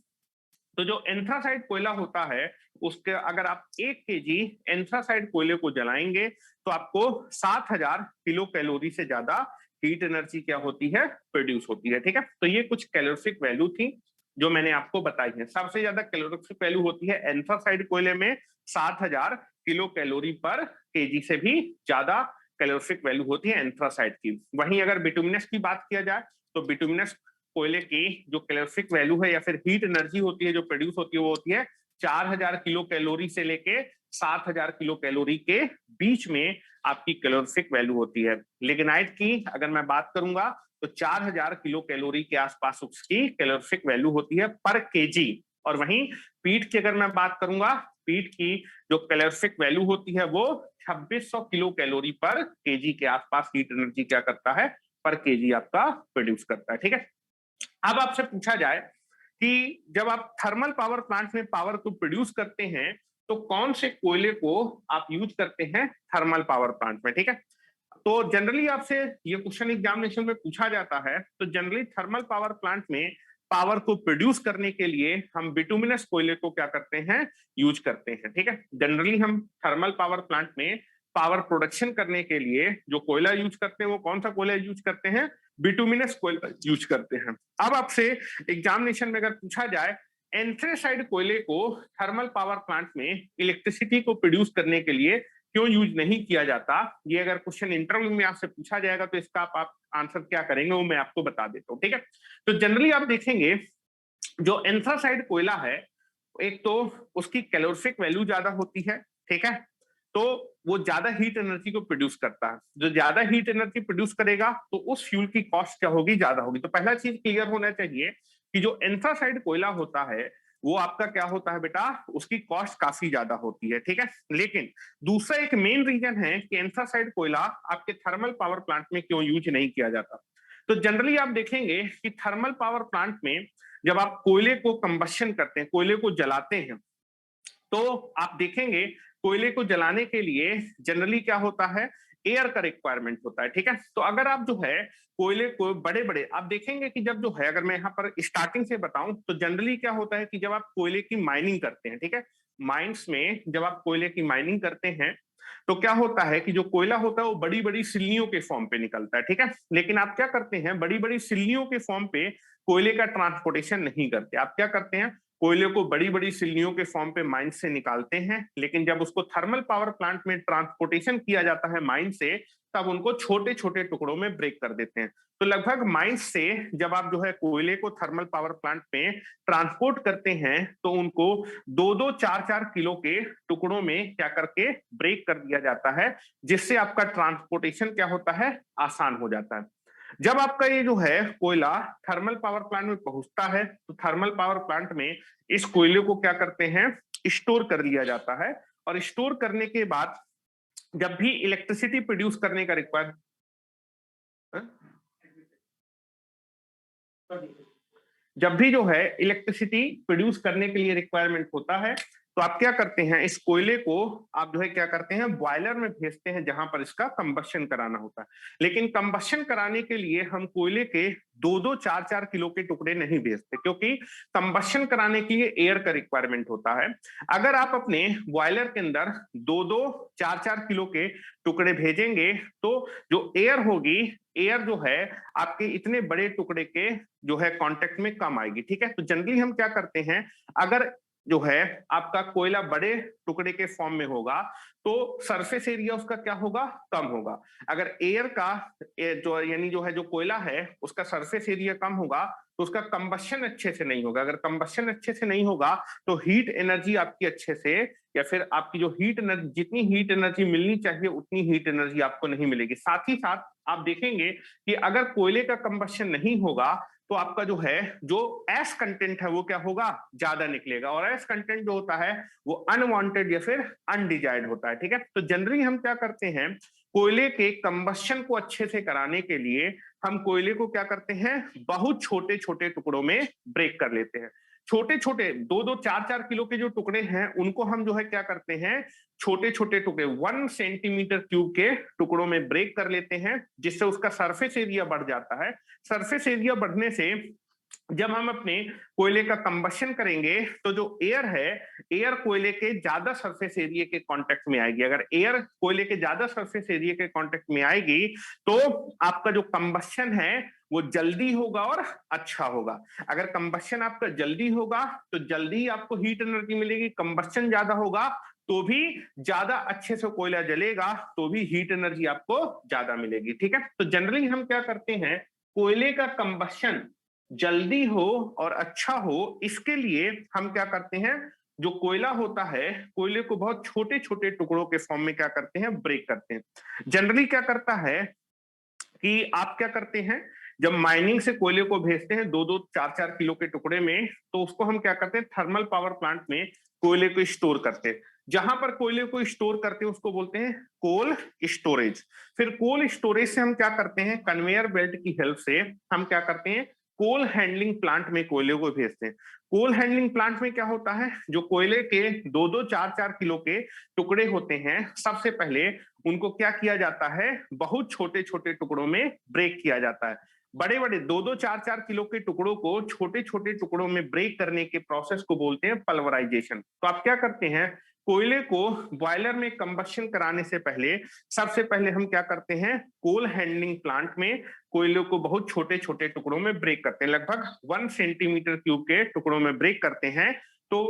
तो जो एंथ्रासाइड कोयला होता है उसके अगर आप 1 केजी एंथ्रासाइड कोयले को जलाएंगे तो आपको 7000 किलो कैलोरी से ज्यादा हीट एनर्जी क्या होती है, प्रोड्यूस होती है। ठीक है, तो ये कुछ कैलोरीफिक वैल्यू थी जो मैंने आपको बताई है। सबसे ज्यादा कैलोरीफिक वैल्यू होती है एंथ्रासाइड कोयले में, 7000 किलो कैलोरी पर केजी से भी ज्यादा कैलोरीफिक वैल्यू होती है एंथ्रासाइड की। वहीं अगर बिटुमिनस की बात किया जाए तो बिटुमिनस कोयले की जो कैलोरीफिक वैल्यू है या फिर हीट एनर्जी होती है जो प्रोड्यूस होती है वो होती है 4000 किलो कैलोरी से लेके 7000 किलो कैलोरी के बीच में आपकी कैलोरीफिक वैल्यू होती है। लिग्नाइट की अगर मैं बात करूंगा तो 4000 किलो कैलोरी के आसपास उसकी कैलोरीफिक वैल्यू होती है पर केजी। और वहीं पीट की अगर मैं बात करूंगा, पीट की जो कैलोरीफिक वैल्यू होती है वो 2600 किलो कैलोरी पर केजी के आसपास हीट एनर्जी क्या करता है, पर केजी आपका प्रोड्यूस करता है। ठीक है, अब आपसे पूछा जाए कि जब आप थर्मल पावर प्लांट में पावर को प्रोड्यूस करते हैं तो कौन से कोयले को आप यूज करते हैं थर्मल पावर प्लांट में। ठीक है, तो जनरली आपसे ये क्वेश्चन एग्जामिनेशन में पूछा जाता है, तो जनरली थर्मल पावर प्लांट में पावर को प्रोड्यूस करने के लिए हम बिटुमिनस कोयले को क्या करते हैं, यूज करते हैं। ठीक है, जनरली हम थर्मल पावर प्लांट में पावर प्रोडक्शन करने के लिए जो कोयला यूज करते हैं वो कौन सा कोयला यूज करते हैं, बिटुमिनस कोयला यूज करते हैं। अब आपसे एग्जामिनेशन में अगर पूछा जाए एंथ्रासाइड कोयले को थर्मल पावर प्लांट में इलेक्ट्रिसिटी को प्रोड्यूस करने के लिए क्यों यूज नहीं किया जाता, ये अगर क्वेश्चन इंटरव्यू में आपसे पूछा जाएगा तो इसका आप आंसर क्या करेंगे वो मैं आपको बता देता हूँ। ठीक है, तो जनरली आप देखेंगे जो एंथ्रासाइड कोयला है एक तो उसकी कैलोरीफिक वैल्यू ज्यादा होती है। ठीक है, तो वो ज्यादा हीट एनर्जी को प्रोड्यूस करता है, जो ज्यादा हीट एनर्जी प्रोड्यूस करेगा तो उस फ्यूल की कॉस्ट क्या होगी, ज्यादा होगी। तो पहला चीज क्लियर होना चाहिए कि जो एंथ्रासाइड कोयला होता है वो आपका क्या होता है बेटा, उसकी कॉस्ट काफी ज्यादा होती है। ठीक है, लेकिन दूसरा एक मेन रीजन है कि एंथ्रासाइड कोयला आपके थर्मल पावर प्लांट में क्यों यूज नहीं किया जाता। तो जनरली आप देखेंगे कि थर्मल पावर प्लांट में जब आप कोयले को कंबशन करते हैं, कोयले को जलाते हैं, तो आप देखेंगे कोयले को जलाने के लिए जनरली क्या होता है, एयर का रिक्वायरमेंट होता है, ठीक है। तो अगर आप जो है कोयले को बड़े बड़े, आप देखेंगे कि जब जो है, अगर मैं यहाँ पर स्टार्टिंग से बताऊं तो जनरली क्या होता है कि जब आप कोयले की माइनिंग करते हैं, ठीक है, माइंस में जब आप कोयले की माइनिंग करते हैं तो क्या होता है कि जो कोयला होता है वो बड़ी बड़ी सिल्लियों के फॉर्म पे निकलता है, ठीक है। लेकिन आप क्या करते हैं, बड़ी बड़ी सिल्लियों के फॉर्म पे कोयले का ट्रांसपोर्टेशन नहीं करते। आप क्या करते हैं, कोयले को बड़ी बड़ी सिल्लियों के फॉर्म पे माइन से निकालते हैं, लेकिन जब उसको थर्मल पावर प्लांट में ट्रांसपोर्टेशन किया जाता है माइन से, तब उनको छोटे छोटे टुकड़ों में ब्रेक कर देते हैं। तो लगभग माइंस से जब आप जो है कोयले को थर्मल पावर प्लांट में ट्रांसपोर्ट करते हैं तो उनको 2-2, 4-4 किलो के टुकड़ों में क्या करके ब्रेक कर दिया जाता है, जिससे आपका ट्रांसपोर्टेशन क्या होता है, आसान हो जाता है। जब आपका ये जो है कोयला थर्मल पावर प्लांट में पहुंचता है तो थर्मल पावर प्लांट में इस कोयले को क्या करते हैं, स्टोर कर लिया जाता है। और स्टोर करने के बाद जब भी इलेक्ट्रिसिटी प्रोड्यूस करने का जब भी जो है इलेक्ट्रिसिटी प्रोड्यूस करने के लिए रिक्वायरमेंट होता है, तो आप क्या करते हैं, इस कोयले को आप जो है क्या करते हैं, बॉयलर में भेजते हैं जहां पर इसका कंबशन कराना होता है। लेकिन कंबशन कराने के लिए हम कोयले के 2-2, 4-4 किलो के टुकड़े नहीं भेजते, क्योंकि कंबशन कराने के लिए एयर का रिक्वायरमेंट होता है। अगर आप अपने बॉयलर के अंदर 2-2, 4-4 किलो के टुकड़े भेजेंगे तो जो एयर होगी, एयर जो है आपके इतने बड़े टुकड़े के जो है कांटेक्ट में कम आएगी, ठीक है। तो जनरली हम क्या करते हैं, अगर जो है आपका कोयला बड़े टुकड़े के फॉर्म में होगा तो सरफेस एरिया उसका क्या होगा, कम होगा। अगर एयर का जो यानी जो है जो कोयला है उसका सरफेस एरिया कम होगा तो उसका कंबशन अच्छे से नहीं होगा। अगर कंबशन अच्छे से नहीं होगा तो हीट एनर्जी आपकी अच्छे से, या फिर आपकी जो हीट एनर्जी, जितनी हीट एनर्जी मिलनी चाहिए उतनी हीट एनर्जी आपको नहीं मिलेगी। साथ ही साथ आप देखेंगे कि अगर कोयले का कंबशन नहीं होगा तो आपका जो है जो एस कंटेंट है वो क्या होगा, ज्यादा निकलेगा। और एस कंटेंट जो होता है वो अनवांटेड या फिर अनडिजायर्ड होता है, ठीक है। तो जनरली हम क्या करते हैं, कोयले के कंबशन को अच्छे से कराने के लिए हम कोयले को क्या करते हैं, बहुत छोटे छोटे टुकड़ों में ब्रेक कर लेते हैं। छोटे छोटे 2-2, 4-4 किलो के जो टुकड़े हैं उनको हम जो है क्या करते हैं, छोटे छोटे टुकड़े 1 सेंटीमीटर क्यूब के टुकड़ों में ब्रेक कर लेते हैं, जिससे उसका सरफेस एरिया बढ़ जाता है। सरफेस एरिया बढ़ने से जब हम अपने कोयले का कंबशन करेंगे तो जो एयर है, एयर कोयले के ज्यादा सरफेस एरिया के कांटेक्ट में आएगी। अगर एयर कोयले के ज्यादा सरफेस एरिया के कांटेक्ट में आएगी तो आपका जो कंबशन है वो जल्दी होगा और अच्छा होगा। अगर कंबशन आपका जल्दी होगा तो जल्दी आपको हीट एनर्जी मिलेगी, कंबशन ज्यादा होगा तो भी ज्यादा अच्छे से कोयला जलेगा, तो भी हीट एनर्जी आपको ज्यादा मिलेगी, ठीक है। तो जनरली हम क्या करते हैं, कोयले का कंबशन जल्दी हो और अच्छा हो, इसके लिए हम क्या करते हैं, जो कोयला होता है कोयले को बहुत छोटे छोटे टुकड़ों के फॉर्म में क्या करते हैं, ब्रेक करते हैं। जनरली क्या करता है कि आप क्या करते हैं, जब माइनिंग से कोयले को भेजते हैं 2-2, 4-4 किलो के टुकड़े में, तो उसको हम क्या करते हैं, थर्मल पावर प्लांट में कोयले को स्टोर करते हैं। जहां पर कोयले को स्टोर करते हैं उसको बोलते हैं कोल स्टोरेज। फिर कोल स्टोरेज से हम क्या करते हैं, कन्वेयर बेल्ट की हेल्प से हम क्या करते हैं, कोल हैंडलिंग प्लांट में कोयले को भेजते हैं। कोल हैंडलिंग प्लांट में क्या होता है, जो कोयले के 2-2, 4-4 किलो के टुकड़े होते हैं, सबसे पहले उनको क्या किया जाता है, बहुत छोटे छोटे टुकड़ों में ब्रेक किया जाता है। बड़े बड़े 2-2, 4-4 किलो के टुकड़ों को छोटे छोटे टुकड़ों में ब्रेक करने के प्रोसेस को बोलते हैं पल्वराइजेशन। तो आप क्या करते हैं, कोयले को बॉयलर में कंबशन कराने से पहले सबसे पहले हम क्या करते हैं, कोल हैंडलिंग प्लांट में कोयले को बहुत छोटे छोटे टुकड़ों में ब्रेक करते हैं, लगभग 1 सेंटीमीटर क्यूब के टुकड़ों में ब्रेक करते हैं। तो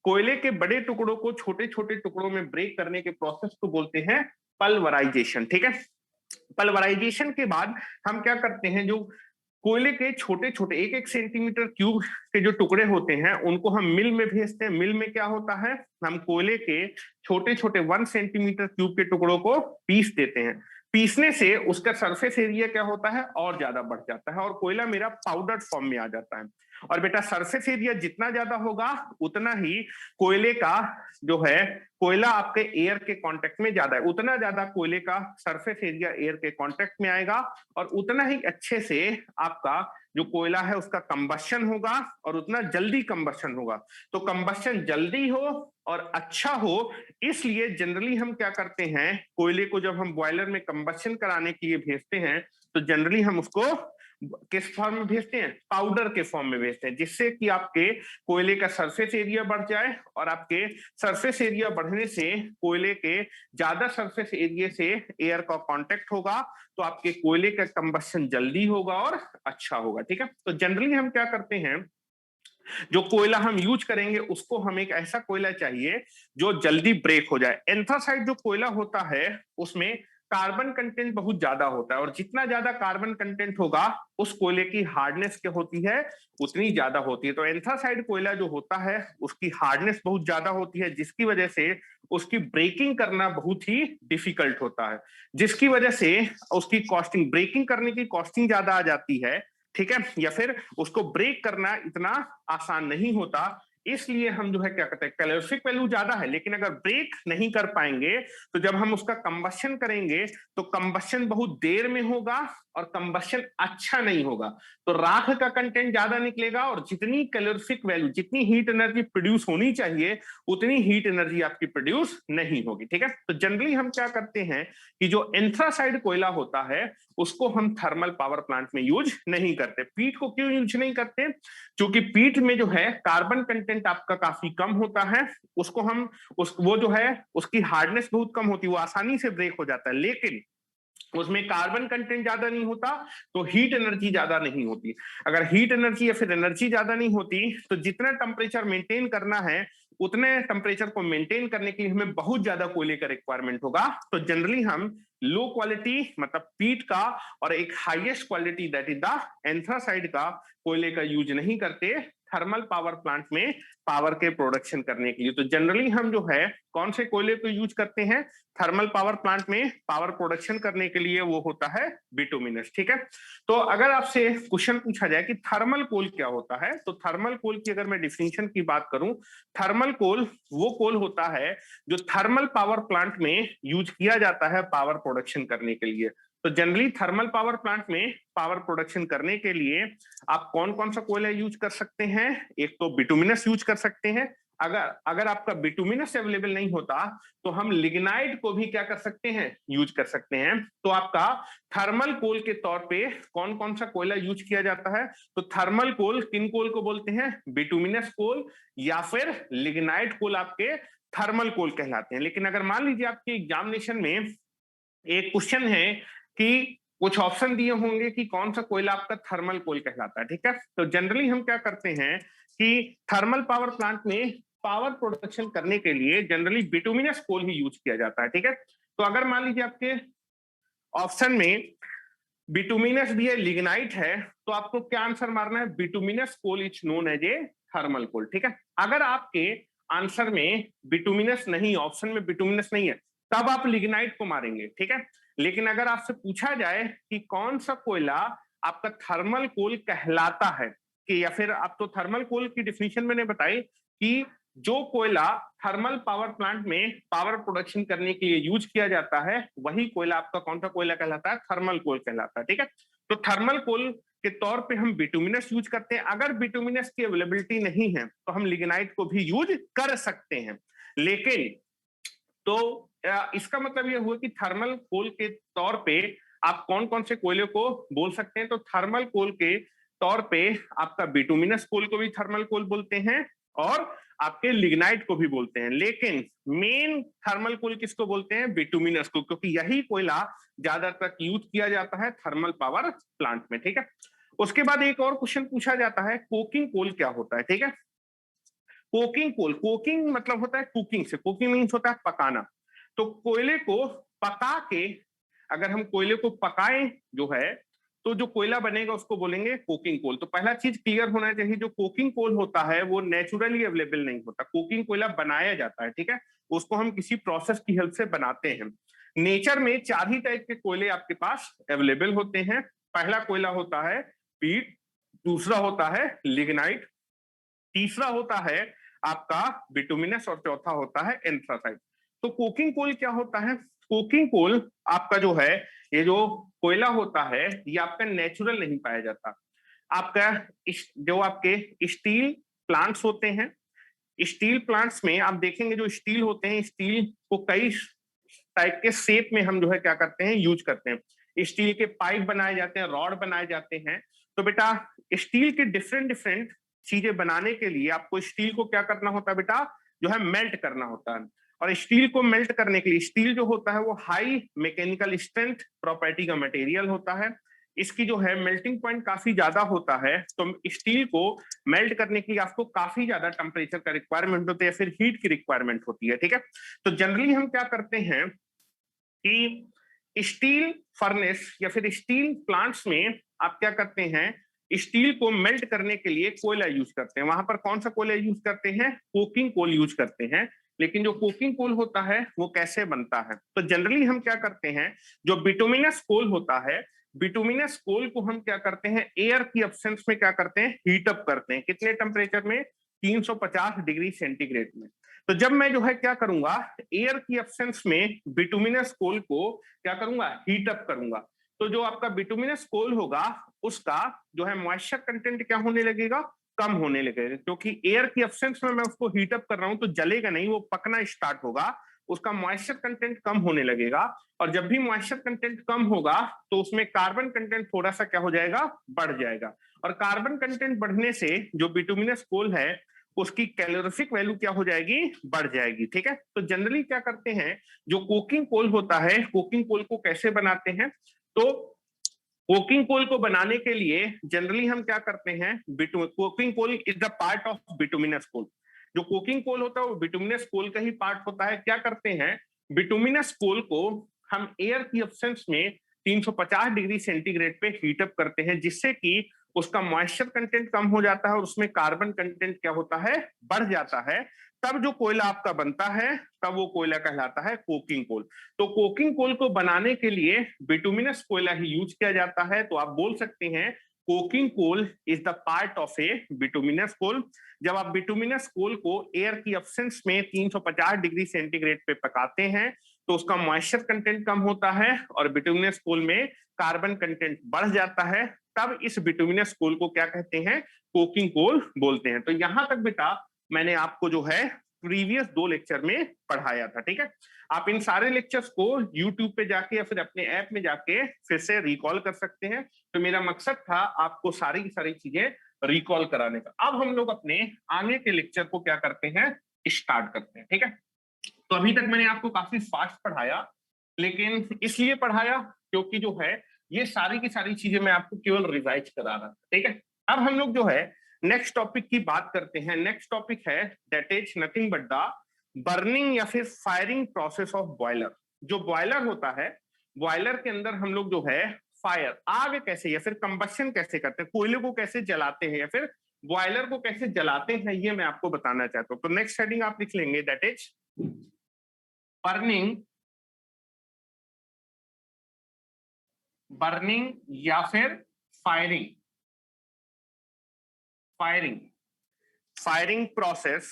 कोयले के बड़े टुकड़ों को छोटे छोटे टुकड़ों में ब्रेक करने के प्रोसेस को बोलते हैं पल्वराइजेशन, ठीक है। पल्वराइजेशन के बाद हम क्या करते हैं, जो कोयले के छोटे छोटे 1-1 सेंटीमीटर क्यूब के जो टुकड़े होते हैं उनको हम मिल में भेजते हैं। मिल में क्या होता है, हम कोयले के छोटे छोटे 1 सेंटीमीटर क्यूब के टुकड़ों को पीस देते हैं। पीसने से उसका सरफेस एरिया क्या होता है, और ज्यादा बढ़ जाता है और कोयला मेरा पाउडर फॉर्म में आ जाता है। और बेटा सरफेस एरिया जितना ज्यादा होगा उतना ही कोयले का जो है, कोयला आपके एयर के कांटेक्ट में ज्यादा है, उतना ज्यादा कोयले का सरफेस एरिया एयर के कांटेक्ट में आएगा और उतना ही अच्छे से आपका जो कोयला है उसका कंबशन होगा और उतना जल्दी कंबशन होगा। तो कंबशन जल्दी हो और अच्छा हो, इसलिए जनरली हम क्या करते हैं, कोयले को जब हम बॉयलर में कंबशन कराने के लिए भेजते हैं तो जनरली हम उसको किस फॉर्म में भेजते हैं, पाउडर के फॉर्म में भेजते हैं, जिससे कि आपके कोयले का सरफेस एरिया बढ़ जाए और आपके सरफेस एरिया बढ़ने से कोयले के ज्यादा सरफेस एरिया से एयर का कांटेक्ट होगा तो आपके कोयले का कंबशन जल्दी होगा और अच्छा होगा। ठीक है, तो जनरली हम क्या करते हैं, जो कोयला हम यूज करेंगे उसको हम एक ऐसा कोयला चाहिए जो जल्दी ब्रेक हो जाए। एंथ्रासाइट जो कोयला होता है उसमें कार्बन कंटेंट बहुत ज्यादा होता है और जितना ज्यादा कार्बन कंटेंट होगा उस कोयले की हार्डनेस क्या होती है, उतनी ज्यादा होती है। तो एंथ्रासाइट कोयला जो होता है उसकी हार्डनेस बहुत ज्यादा होती है, जिसकी वजह से उसकी ब्रेकिंग करना बहुत ही डिफिकल्ट होता है, जिसकी वजह से उसकी कॉस्टिंग, ब्रेकिंग करने की कॉस्टिंग ज्यादा आ जाती है। ठीक है, या फिर उसको ब्रेक करना इतना आसान नहीं होता, इसलिए हम जो है क्या कहते हैं, कैलोरीफिक वैल्यू ज्यादा है लेकिन अगर ब्रेक नहीं कर पाएंगे तो जब हम उसका कंबशन करेंगे तो कंबशन बहुत देर में होगा और कंबशन अच्छा नहीं होगा। तो राख का कंटेंट ज्यादा निकलेगा और जितनी कैलोरीफिक वैल्यू, जितनी हीट एनर्जी प्रोड्यूस होनी चाहिए उतनी हीट एनर्जी आपकी प्रोड्यूस नहीं होगी। ठीक है, तो जनरली हम क्या करते हैं कि जो एंथ्रासाइड कोयला होता है उसको हम थर्मल पावर प्लांट में यूज नहीं करते। पीट को क्यों यूज नहीं करते, क्योंकि पीट में जो है कार्बन कंटेंट आपका काफी कम होता है, उसको हम वो जो है उसकी हार्डनेस बहुत कम होती है, वो आसानी से ब्रेक हो जाता है, लेकिन उसमें कार्बन कंटेंट ज्यादा नहीं होता तो हीट एनर्जी ज्यादा नहीं होती। अगर हीट एनर्जी या फिर एनर्जी ज्यादा नहीं होती तो जितना टेम्परेचर मेंटेन करना है उतने टेम्परेचर को मेंटेन करने के लिए हमें बहुत ज्यादा कोयले का रिक्वायरमेंट होगा। तो जनरली हम लो क्वालिटी मतलब पीट का और एक highest quality that is the anthracite का कोयले का यूज नहीं करते थर्मल पावर प्लांट में पावर के प्रोडक्शन करने के लिए। तो जनरली हम जो है कौन से कोयले को यूज करते हैं थर्मल पावर प्लांट में पावर प्रोडक्शन करने के लिए, वो होता है बिटुमिनस। ठीक है, तो अगर आपसे क्वेश्चन पूछा जाए कि थर्मल कोल क्या होता है, तो थर्मल कोल की अगर मैं डिफिनेशन की बात करूं, थर्मल कोल वो कोल होता है जो थर्मल पावर प्लांट में यूज किया जाता है पावर प्रोडक्शन करने के लिए। तो जनरली थर्मल पावर प्लांट में पावर प्रोडक्शन करने के लिए आप कौन कौन सा कोयला यूज कर सकते हैं, एक तो बिटुमिनस यूज कर सकते हैं। अगर आपका बिटुमिनस अवेलेबल नहीं होता तो हम लिग्नाइट को भी क्या कर सकते हैं, यूज कर सकते हैं। तो आपका थर्मल कोल के तौर पे कौन कौन सा कोयला यूज किया जाता है, तो थर्मल कोल किन कोल को बोलते हैं, बिटुमिनस कोल या फिर लिग्नाइट कोल आपके थर्मल कोल कहलाते हैं। लेकिन अगर मान लीजिए आपके एग्जामिनेशन में एक क्वेश्चन है कि कुछ ऑप्शन दिए होंगे कि कौन सा कोयला आपका थर्मल कोल कहलाता है। ठीक है, तो जनरली हम क्या करते हैं कि थर्मल पावर प्लांट में पावर प्रोडक्शन करने के लिए जनरली बिटुमिनस कोल ही यूज किया जाता है। ठीक है, तो अगर मान लीजिए आपके ऑप्शन में बिटुमिनस भी है, लिग्नाइट है, तो आपको क्या आंसर मारना है, bituminous coal is known as a thermal coal. ठीक है, अगर आपके आंसर में बिटुमिनस नहीं, ऑप्शन में बिटुमिनस नहीं है, तब आप लिग्नाइट को मारेंगे। ठीक है, लेकिन अगर आपसे पूछा जाए कि कौन सा कोयला आपका थर्मल कोल कहलाता है, कि या फिर आप तो थर्मल कोल की डिफिनीशन मैंने बताई कि जो कोयला थर्मल पावर प्लांट में पावर प्रोडक्शन करने के लिए यूज किया जाता है वही कोयला आपका कौन सा कोयला कहलाता है, थर्मल कोल कहलाता है। ठीक है, तो थर्मल कोल के तौर पे हम बिटुमिनस यूज करते हैं। अगर बिटुमिनस की अवेलेबिलिटी नहीं है तो हम लिग्नाइट को भी यूज कर सकते हैं। लेकिन तो इसका मतलब यह हुआ कि थर्मल कोल के तौर पे आप कौन कौन से कोयले को बोल सकते हैं, तो थर्मल कोल के तौर पे आपका बिटुमिनस कोल को भी थर्मल कोल बोलते हैं और आपके लिग्नाइट को भी बोलते हैं। लेकिन मेन थर्मल कोल किसको बोलते हैं, बिटुमिनस को, क्योंकि यही कोयला ज्यादातर यूज किया जाता है थर्मल पावर प्लांट में। ठीक है, उसके बाद एक और क्वेश्चन पूछा जाता है, कोकिंग कोल क्या होता है। ठीक है, कोकिंग कोल, कोकिंग मतलब होता है कुकिंग से, कुकिंग मीन्स होता है पकाना। तो कोयले को पका के, अगर हम कोयले को पकाएं जो है तो जो कोयला बनेगा उसको बोलेंगे कोकिंग कोल। तो पहला चीज क्लियर होना चाहिए, जो कोकिंग कोल होता है वो नेचुरली अवेलेबल नहीं होता, कोकिंग कोयला बनाया जाता है। ठीक है, उसको हम किसी प्रोसेस की हेल्प से बनाते हैं। नेचर में 4 ही टाइप के कोयले आपके पास अवेलेबल होते हैं। पहला कोयला होता है पीट, दूसरा होता है लिग्नाइट, तीसरा होता है आपका बिटुमिनस और चौथा होता है एंथ्रासाइट। तो कोकिंग कोल क्या होता है? कोकिंग कोल आपका जो है, ये जो कोयला होता है ये आपका नेचुरल नहीं पाया जाता। आपका जो आपके स्टील प्लांट्स होते हैं, स्टील प्लांट्स में आप देखेंगे जो स्टील होते हैं, स्टील को कई टाइप के शेप में हम जो है क्या करते हैं, यूज करते हैं। स्टील के पाइप बनाए जाते हैं, रॉड बनाए जाते हैं। तो बेटा स्टील के डिफरेंट डिफरेंट चीजें बनाने के लिए आपको स्टील को क्या करना होता है बेटा, जो है मेल्ट करना होता है। और स्टील को मेल्ट करने के लिए, स्टील जो होता है वो हाई मैकेनिकल स्ट्रेंथ प्रॉपर्टी का मटेरियल होता है, इसकी जो है मेल्टिंग पॉइंट काफी ज्यादा होता है। तो स्टील को मेल्ट करने के लिए आपको काफी ज्यादा टेम्परेचर का रिक्वायरमेंट होता है या फिर हीट की रिक्वायरमेंट होती है, ठीक है। तो जनरली हम क्या करते हैं कि स्टील फर्नेस या फिर स्टील प्लांट्स में आप क्या करते हैं, स्टील को मेल्ट करने के लिए कोयला यूज करते हैं। वहां पर कौन सा कोयला यूज करते हैं? कोकिंग कोल यूज करते हैं। लेकिन जो कोकिंग कोल होता है वो कैसे बनता है? तो जनरली हम क्या करते हैं, जो बिटुमिनस कोल होता है, बिटुमिनस कोल को हम क्या करते हैं, एयर की एब्सेंस में क्या करते हैं, हीट अप करते हैं। कितने टेम्परेचर में? 350 डिग्री सेंटीग्रेड में। तो जब मैं जो है क्या करूंगा, एयर की एब्सेंस में बिटुमिनस कोल को क्या करूंगा, हीट अप करूंगा। तो जो आपका बिटुमिनस कोल होगा उसका जो है मॉइस्चर कंटेंट क्या होने लगेगा, कम होने लगेगा। क्योंकि एयर की एब्सेंस में मैं उसको हीट अप कर रहा हूं तो जलेगा नहीं, वो पकना स्टार्ट होगा, उसका मॉइस्चर कंटेंट कम होने लगेगा। और जब भी मॉइस्चर कंटेंट कम होगा तो उसमें कार्बन कंटेंट थोड़ा सा क्या हो जाएगा, बढ़ जाएगा। और कार्बन कंटेंट बढ़ने से जो बिटुमिनस कोल है उसकी कैलोरीफिक वैल्यू क्या हो जाएगी, बढ़ जाएगी, ठीक है। तो जनरली क्या करते हैं, जो कोकिंग कोल होता है, कोकिंग कोल को कैसे बनाते हैं? तो कोकिंग कोल को बनाने के लिए जनरली हम क्या करते हैं, coking coal is the part of bituminous coal. जो कोकिंग कोल होता है वो बिटुमिनस कोल का ही पार्ट होता है। क्या करते हैं, बिटुमिनस कोल को हम एयर की एब्सेंस में 350 डिग्री सेंटीग्रेड पे हीट अप करते हैं, जिससे कि उसका मॉइस्चर कंटेंट कम हो जाता है और उसमें कार्बन कंटेंट क्या होता है, बढ़ जाता है। तब जो कोयला आपका बनता है तब वो कोयला कहलाता है कोकिंग कोल। तो कोकिंग कोल को बनाने के लिए बिटुमिनस कोयला ही यूज किया जाता है। तो आप बोल सकते हैं coking coal is the part of a bituminous coal. जब आप बिटुमिनस कोल को एयर की एब्सेंस में 350 डिग्री सेंटीग्रेड पे पकाते हैं तो उसका मॉइस्चर कंटेंट कम होता है और बिटुमिनस कोल में कार्बन कंटेंट बढ़ जाता है। तब इस बिटुमिनस कोल को क्या कहते हैं, कोकिंग कोल बोलते हैं। तो यहां तक बेटा मैंने आपको जो है प्रीवियस 2 लेक्चर में पढ़ाया था, ठीक है। आप इन सारे लेक्चर्स को यूट्यूब पे जाके या फिर अपने ऐप में जाके फिर से रिकॉल कर सकते हैं। तो मेरा मकसद था आपको सारी की सारी चीजें रिकॉल कराने का। अब हम लोग अपने आगे के लेक्चर को क्या करते हैं, स्टार्ट करते हैं, ठीक है। तो अभी तक मैंने आपको काफी फास्ट पढ़ाया, लेकिन इसलिए पढ़ाया क्योंकि जो है ये सारी की सारी चीजें मैं आपको केवल रिवाइज करा रहा था, ठीक है। अब हम लोग जो है नेक्स्ट टॉपिक की बात करते हैं। नेक्स्ट टॉपिक है that is nothing but the burning या फिर फायरिंग प्रोसेस ऑफ बॉयलर। जो बॉयलर होता है, बॉयलर के अंदर हम लोग जो है फायर, आग कैसे या फिर कंबशन कैसे करते हैं, कोयले को कैसे जलाते हैं या फिर बॉयलर को कैसे जलाते हैं, ये मैं आपको बताना चाहता हूं। तो नेक्स्ट हेडिंग आप लिख लेंगे दैट इज बर्निंग, बर्निंग या फिर firing, firing, firing process,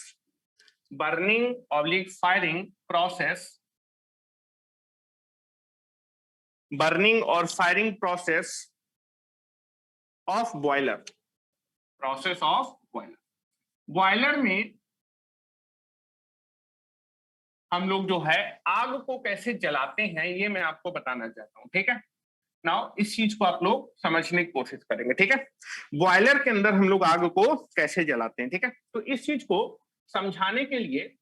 burning oblique firing process, burning और firing process of boiler, process of boiler. Boiler में हम लोग जो है आग को कैसे जलाते हैं ये मैं आपको बताना चाहता हूं, ठीक है। नाउ इस चीज को आप लोग समझने की कोशिश करेंगे, ठीक है। बॉयलर के अंदर हम लोग आग को कैसे जलाते हैं, ठीक है। तो इस चीज को समझाने के लिए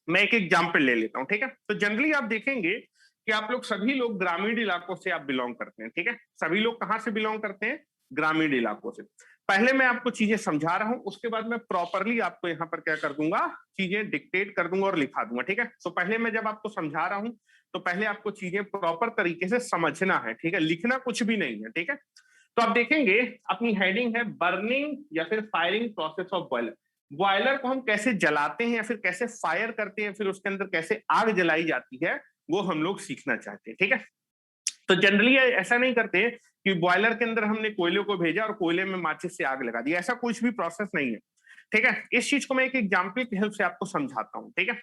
मैं एक एग्जांपल ले लेता हूं, ठीक है। तो जनरली आप देखेंगे कि आप लोग सभी लोग ग्रामीण इलाकों से आप बिलोंग करते हैं, ठीक है। सभी लोग कहां से बिलोंग करते हैं, ग्रामीण इलाकों से। पहले मैं आपको चीजें समझा रहा हूं, उसके बाद मैं प्रॉपरली आपको यहाँ पर क्या कर दूंगा, चीजें डिक्टेट कर दूंगा और लिखा दूंगा, ठीक है। तो पहले मैं जब आपको समझा रहा हूं तो पहले आपको चीजें प्रॉपर तरीके से समझना है, ठीक है, लिखना कुछ भी नहीं है, ठीक है। तो आप देखेंगे अपनी हेडिंग है बर्निंग या फिर firing process of boiler. Boiler को हम कैसे जलाते हैं या फिर कैसे फायर करते हैं, फिर उसके अंदर कैसे आग जलाई जाती है, वो हम लोग सीखना चाहते हैं, ठीक है। तो जनरली ऐसा नहीं करते कि बॉयलर के अंदर हमने कोयले को भेजा और कोयले में माचिस से आग लगा दी, ऐसा कुछ भी प्रोसेस नहीं है। ठीक है, इस चीज को मैं एक एग्जाम्पल की हेल्प से आपको समझाता हूँ। ठीक है,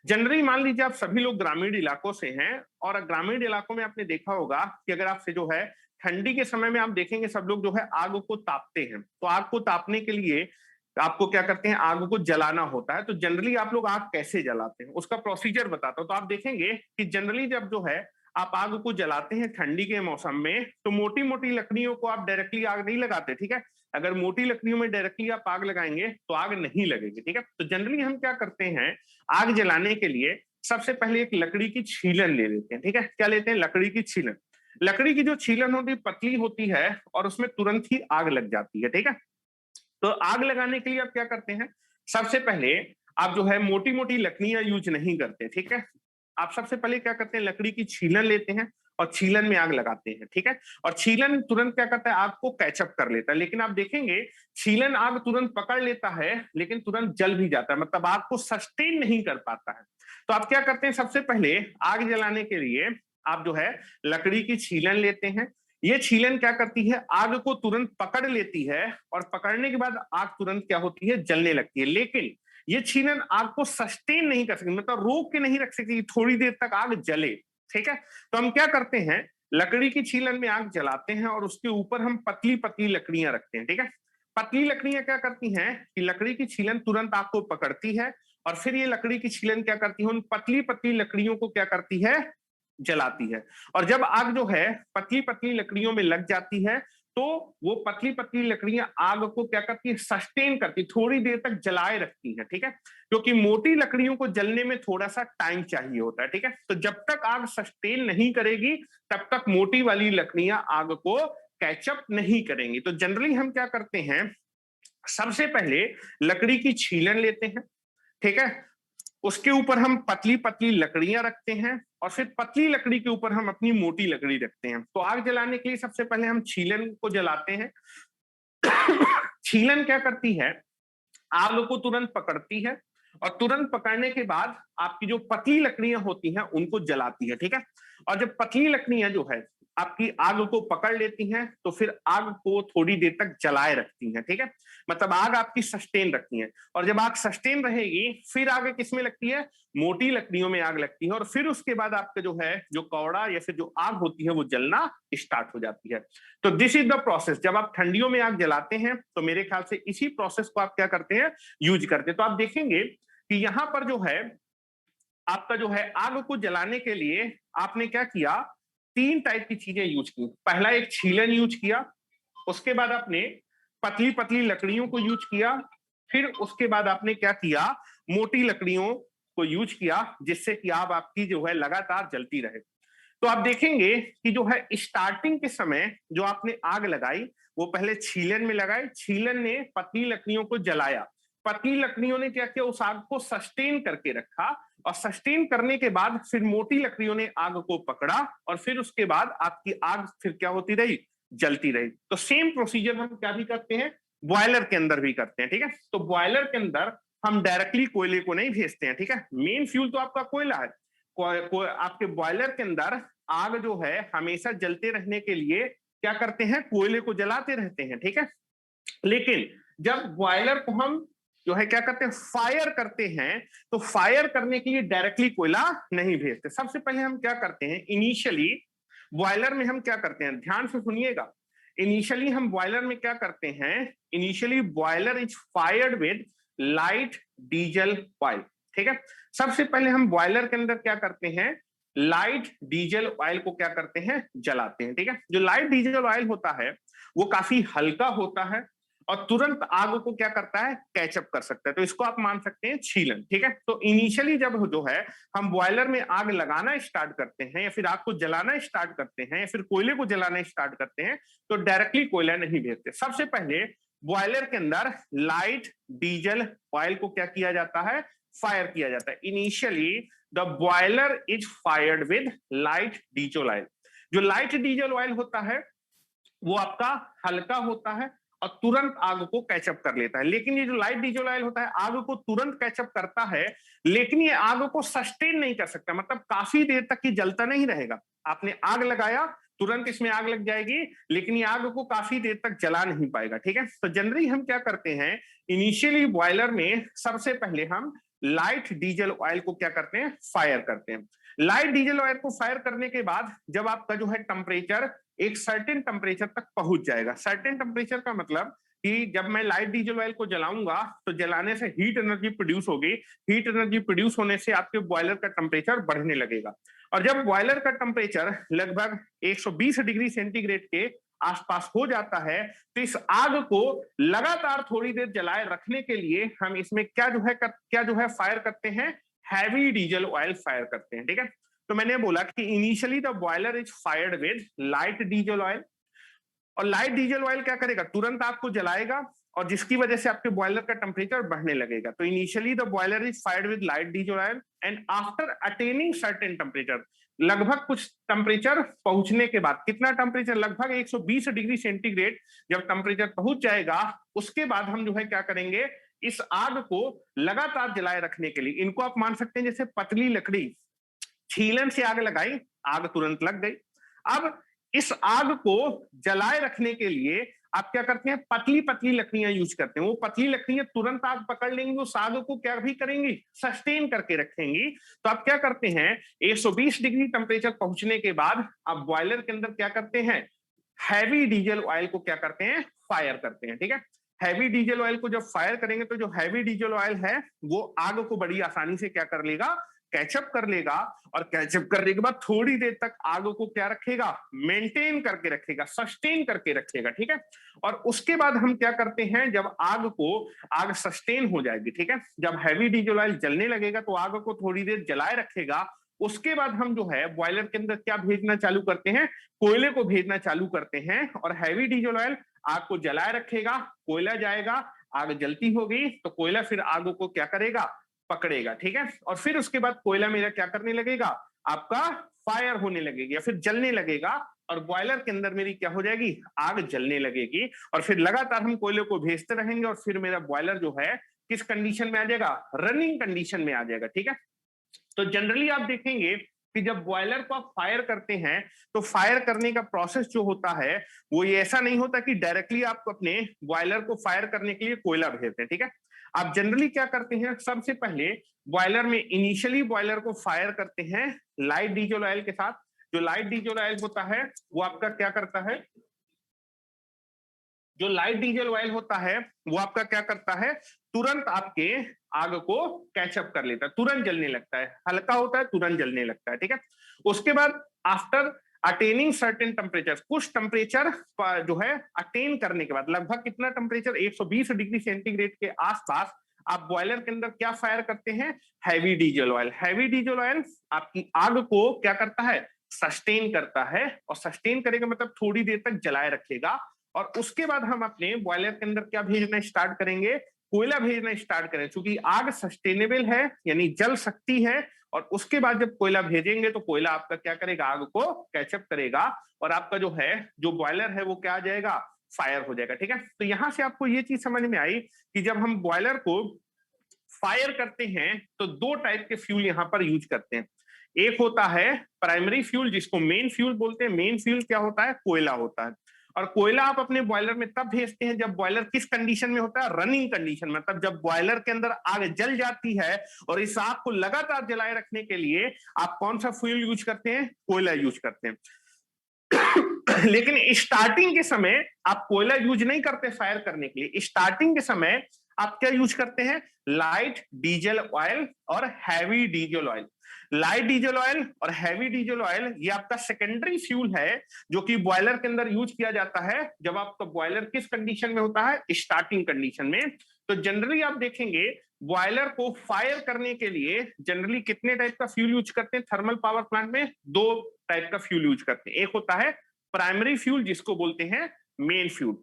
जनरली मान लीजिए आप सभी लोग ग्रामीण इलाकों से हैं और ग्रामीण इलाकों में आपने देखा होगा कि अगर आपसे जो है ठंडी के समय में आप देखेंगे सब लोग जो है आग को तापते हैं। तो आग को तापने के लिए आपको क्या करते हैं, आग को जलाना होता है। तो जनरली आप लोग आग कैसे जलाते हैं उसका प्रोसीजर बताता हूं। तो आप देखेंगे कि जनरली जब जो है आप आग को जलाते हैं ठंडी के मौसम में, तो मोटी मोटी लकड़ियों को आप डायरेक्टली आग नहीं लगाते। ठीक है, अगर मोटी लकड़ियों में डायरेक्टली आप आग लगाएंगे तो आग नहीं लगेगी। ठीक है, तो जनरली हम क्या करते हैं, आग जलाने के लिए सबसे पहले एक लकड़ी की छीलन ले लेते हैं। ठीक है, क्या लेते हैं, लकड़ी की छीलन। लकड़ी की जो छीलन होती है पतली होती है और उसमें तुरंत ही आग लग जाती है। ठीक है, तो आग लगाने के लिए आप क्या करते हैं, सबसे पहले आप जो है मोटी मोटी लकड़ियां यूज नहीं करते। ठीक है, आप सबसे पहले क्या करते हैं, लकड़ी की छीलन लेते हैं और छीलन में आग लगाते हैं। ठीक है, और छीलन तुरंत क्या करता है, आग को कैचअप कर लेता है। लेकिन आप देखेंगे छीलन आग तुरंत पकड़ लेता है लेकिन तुरंत जल भी जाता है, मतलब आग को सस्टेन नहीं कर पाता है। तो आप क्या करते हैं, सबसे पहले आग जलाने के लिए आप जो है लकड़ी की छीलन लेते हैं। ये छीलन क्या करती है, आग को तुरंत पकड़ लेती है और पकड़ने के बाद आग तुरंत क्या होती है, जलने लगती है। लेकिन ये छीलन आग को सस्टेन नहीं कर सकती, मतलब रोक के नहीं रख सकती थोड़ी देर तक आग जले। ठीक है, तो हम क्या करते हैं, लकड़ी की छीलन में आग जलाते हैं और उसके ऊपर हम पतली पतली लकड़ियां रखते हैं। ठीक है, पतली लकड़ियां क्या करती हैं कि लकड़ी की छीलन तुरंत आग को पकड़ती है और फिर ये लकड़ी की छीलन क्या करती है, उन पतली पतली लकड़ियों को क्या करती है, जलाती है। और जब आग जो है पतली पतली लकड़ियों में लग जाती है तो वो पतली पतली लकड़ियां आग को क्या करती है, सस्टेन करती, थोड़ी देर तक जलाए रखती है। ठीक है, क्योंकि मोटी लकड़ियों को जलने में थोड़ा सा टाइम चाहिए होता है। ठीक है, तो जब तक आग सस्टेन नहीं करेगी तब तक मोटी वाली लकड़ियां आग को कैचअप नहीं करेंगी। तो जनरली हम क्या करते हैं, सबसे पहले लकड़ी की छीलन लेते हैं। ठीक है, उसके ऊपर हम पतली पतली लकड़ियां रखते हैं और फिर पतली लकड़ी के ऊपर हम अपनी मोटी लकड़ी रखते हैं। तो आग जलाने के लिए सबसे पहले हम छीलन को जलाते हैं। छीलन क्या करती है, आग को तुरंत पकड़ती है और तुरंत पकड़ने के बाद आपकी जो पतली लकड़ियां होती हैं उनको जलाती है। ठीक है, और जब पतली लकड़ियां जो है आपकी आग को पकड़ लेती हैं तो फिर आग को थोड़ी देर तक जलाए रखती हैं। ठीक है, मतलब आग आपकी सस्टेन रखती है। और जब आग सस्टेन रहेगी फिर आगे किसमें लगती है, मोटी लकड़ियों में आग लगती है और फिर उसके बाद आपका जो है जो कौड़ा या फिर जो आग होती है वो जलना स्टार्ट हो जाती है। तो दिस इज द प्रोसेस। जब आप ठंडियों में आग जलाते हैं तो मेरे ख्याल से इसी प्रोसेस को आप क्या करते हैं, यूज करते हैं। तो आप देखेंगे कि यहां पर जो है आपका जो है आग को जलाने के लिए आपने क्या किया, तीन टाइप की चीजें यूज की। पहला एक छीलन यूज किया, उसके बाद आपने पतली पतली लकड़ियों को यूज किया, फिर उसके बाद आपने क्या किया, मोटी लकड़ियों को यूज किया जिससे कि आग आपकी जो है लगातार जलती रहे। तो आप देखेंगे कि जो है स्टार्टिंग के समय जो आपने आग लगाई वो पहले छीलन में लगाई, छीलन ने पतली लकड़ियों को जलाया, पतली लकड़ियों ने क्या किया, उस आग को सस्टेन करके रखा और सस्टेन करने के बाद फिर मोटी लकड़ियों ने आग को पकड़ा और फिर उसके बाद आपकी आग फिर क्या होती रही, जलती रही। तो सेम प्रोसीजर हम क्या भी करते हैं, बॉयलर के अंदर भी करते हैं। ठीक है, तो बॉयलर के अंदर हम डायरेक्टली कोयले को नहीं भेजते हैं। ठीक है, मेन फ्यूल तो आपका कोयला है। आपके बॉयलर के अंदर आग जो है हमेशा जलते रहने के लिए क्या करते हैं, कोयले को जलाते रहते हैं। ठीक है, लेकिन जब बॉयलर को हम जो है क्या करते हैं, फायर करते हैं, तो फायर करने के लिए डायरेक्टली कोयला नहीं भेजते। सबसे पहले हम क्या करते हैं, इनिशियली बॉयलर में हम क्या करते हैं, ध्यान से सुनिएगा, इनिशियली हम बॉयलर में क्या करते हैं, initially boiler is fired with light diesel oil. ठीक है, सबसे पहले हम बॉयलर के अंदर क्या करते हैं, लाइट डीजल ऑयल को क्या करते हैं, जलाते हैं। ठीक है, जो लाइट डीजल ऑयल होता है वो काफी हल्का होता है और तुरंत आग को क्या करता है, कैचअप कर सकता है। तो इसको आप मान सकते हैं छीलन। ठीक है, तो इनिशियली जब जो है हम बॉयलर में आग लगाना स्टार्ट करते हैं या फिर आग को जलाना स्टार्ट करते हैं या फिर कोयले को जलाना स्टार्ट करते हैं तो डायरेक्टली कोयला नहीं भेजते। सबसे पहले बॉयलर के अंदर लाइट डीजल ऑयल को क्या किया जाता है, फायर किया जाता है। Initially the boiler is fired with light diesel oil. जो लाइट डीजल ऑयल होता है वो आपका हल्का होता है और तुरंत आग को कैचअप कर लेता है। लेकिन ये जो लाइट डीजल ऑयल होता है आग को तुरंत कैचअप करता है लेकिन ये आग को सस्टेन नहीं कर सकता, मतलब काफी देर तक ये जलता नहीं रहेगा। आपने आग लगाया, तुरंत इसमें आग लग जाएगी, लेकिन ये आग को काफी देर तक जला नहीं पाएगा। ठीक है, तो जनरली हम क्या करते हैं, इनिशियली बॉयलर में सबसे पहले हम लाइट डीजल ऑयल को क्या करते हैं, फायर करते हैं। लाइट डीजल ऑयल को फायर करने के बाद जब आपका जो है टेम्परेचर एक सर्टेन टेम्परेचर तक पहुंच जाएगा, सर्टेन टेम्परेचर का मतलब कि जब मैं लाइट डीजल ऑयल को जलाऊंगा तो जलाने से हीट एनर्जी प्रोड्यूस होगी, हीट एनर्जी प्रोड्यूस होने से आपके बॉयलर का टेम्परेचर बढ़ने लगेगा, और जब बॉयलर का टेम्परेचर लगभग 120 डिग्री सेंटीग्रेड के आसपास हो जाता है तो इस आग को लगातार थोड़ी देर जलाए रखने के लिए हम इसमें क्या जो है फायर करते हैं, हैवी डीजल ऑयल फायर करते हैं। ठीक है, तो मैंने बोला कि initially the boiler is fired with light diesel oil, और लाइट डीजल ऑयल क्या करेगा, तुरंत आपको जलाएगा और जिसकी वजह से आपके बॉयलर का टेम्परेचर बढ़ने लगेगा। तो initially the boiler is fired with light diesel oil and after attaining certain temperature, लगभग कुछ टेम्परेचर पहुंचने के बाद, कितना टेम्परेचर, लगभग 120 डिग्री सेंटीग्रेड जब टेम्परेचर पहुंच जाएगा, उसके बाद हम जो है क्या करेंगे, इस आग को लगातार जलाए रखने के लिए, इनको आप मान सकते हैं जैसे पतली लकड़ी, छीलन से आग लगाई, आग तुरंत लग गई। अब इस आग को जलाए रखने के लिए आप क्या करते हैं, पतली पतली लकड़ियां यूज करते हैं। वो पतली लकड़ियां तुरंत आग पकड़ लेंगी, उस आग को क्या भी करेंगी, सस्टेन करके रखेंगी। तो आप क्या करते हैं, 120 डिग्री टेम्परेचर पहुंचने के बाद आप बॉयलर के अंदर क्या करते हैं, हैवी डीजल ऑयल को क्या करते हैं, फायर करते हैं। ठीक है, हैवी डीजल ऑयल को जब फायर करेंगे तो जो हैवी डीजल ऑयल है वो आग को बड़ी आसानी से क्या कर लेगा, कैचअप कर लेगा, और कैचअप करने के बाद थोड़ी देर तक आग को क्या रखेगा, मेंटेन करके रखेगा, सस्टेन करके रखेगा। ठीक है, और उसके बाद हम क्या करते हैं, जब आग सस्टेन हो जाएगी, ठीक है, जब हैवी डीजल ऑयल जलने लगेगा तो आग को थोड़ी देर जलाए रखेगा, उसके बाद हम जो है बॉयलर के अंदर क्या भेजना चालू करते हैं, कोयले को भेजना चालू करते हैं, और हैवी डीजल ऑयल आग को जलाए रखेगा, कोयला जाएगा, आग जलती होगी तो कोयला फिर आग को क्या करेगा, पकड़ेगा। ठीक है, और फिर उसके बाद कोयला मेरा क्या करने लगेगा, आपका फायर होने लगेगी या फिर जलने लगेगा, और बॉयलर के अंदर मेरी क्या हो जाएगी, आग जलने लगेगी, और फिर लगातार हम कोयले को भेजते रहेंगे और फिर मेरा बॉयलर जो है किस कंडीशन में आ जाएगा, रनिंग कंडीशन में आ जाएगा। ठीक है, तो जनरली आप देखेंगे कि जब बॉयलर को आप फायर करते हैं तो फायर करने का प्रोसेस जो होता है वो ये ऐसा नहीं होता कि डायरेक्टली आप अपने बॉयलर को फायर करने के लिए कोयला भेजते हैं। ठीक है, आप जनरली क्या करते हैं, सबसे पहले बॉयलर में इनिशियली बॉयलर को फायर करते हैं लाइट डीजल ऑयल के साथ। जो लाइट डीजल ऑयल होता है वो आपका क्या करता है, जो लाइट डीजल ऑयल होता है वो आपका क्या करता है, तुरंत आपके आग को कैचअप कर लेता है, तुरंत जलने लगता है, हल्का होता है तुरंत जलने लगता है। ठीक है, उसके बाद आफ्टर अटेनिंग सर्टेन टेम्परेचर, कुछ टेम्परेचर जो है अटेन करने के बाद, लगभग कितना टेम्परेचर, 120 डिग्री सेंटीग्रेड के आसपास, आप बॉयलर के अंदर क्या फायर करते हैं, heavy diesel oil. Heavy diesel oil आपकी आग को क्या करता है, सस्टेन करता है, और सस्टेन करेगा मतलब थोड़ी देर तक जलाए रखेगा, और उसके बाद हम अपने बॉयलर के अंदर क्या भेजना स्टार्ट करेंगे, कोयला भेजना स्टार्ट करें, क्योंकि आग सस्टेनेबल है यानी जल सकती है, और उसके बाद जब कोयला भेजेंगे तो कोयला आपका क्या करेगा, आग को कैचअप करेगा, और आपका जो है जो बॉयलर है वो क्या आ जाएगा, फायर हो जाएगा। ठीक है, तो यहां से आपको ये चीज समझ में आई कि जब हम बॉयलर को फायर करते हैं तो दो टाइप के फ्यूल यहां पर यूज करते हैं। एक होता है प्राइमरी फ्यूल जिसको मेन फ्यूल बोलते हैं। मेन फ्यूल क्या होता है, कोयला होता है, और कोयला आप अपने बॉयलर में तब भेजते हैं जब बॉयलर किस कंडीशन में होता है, रनिंग कंडीशन में, मतलब जब बॉयलर के अंदर आग जल जाती है, और इस आग को लगातार जलाए रखने के लिए आप कौन सा फ्यूल यूज करते हैं, कोयला यूज करते हैं। लेकिन स्टार्टिंग के समय आप कोयला यूज नहीं करते फायर करने के लिए, स्टार्टिंग के समय आप क्या यूज करते हैं, लाइट डीजल ऑयल और heavy diesel oil. Light diesel oil और हैवी डीजल ऑयल ये आपका सेकेंडरी फ्यूल है जो कि बॉयलर के अंदर यूज किया जाता है जब आपका बॉयलर किस कंडीशन में होता है, स्टार्टिंग कंडीशन में। तो जनरली आप देखेंगे बॉयलर को फायर करने के लिए जनरली कितने टाइप का फ्यूल यूज करते हैं, थर्मल पावर प्लांट में दो टाइप का फ्यूल यूज करते हैं। एक होता है प्राइमरी फ्यूल जिसको बोलते हैं मेन फ्यूल।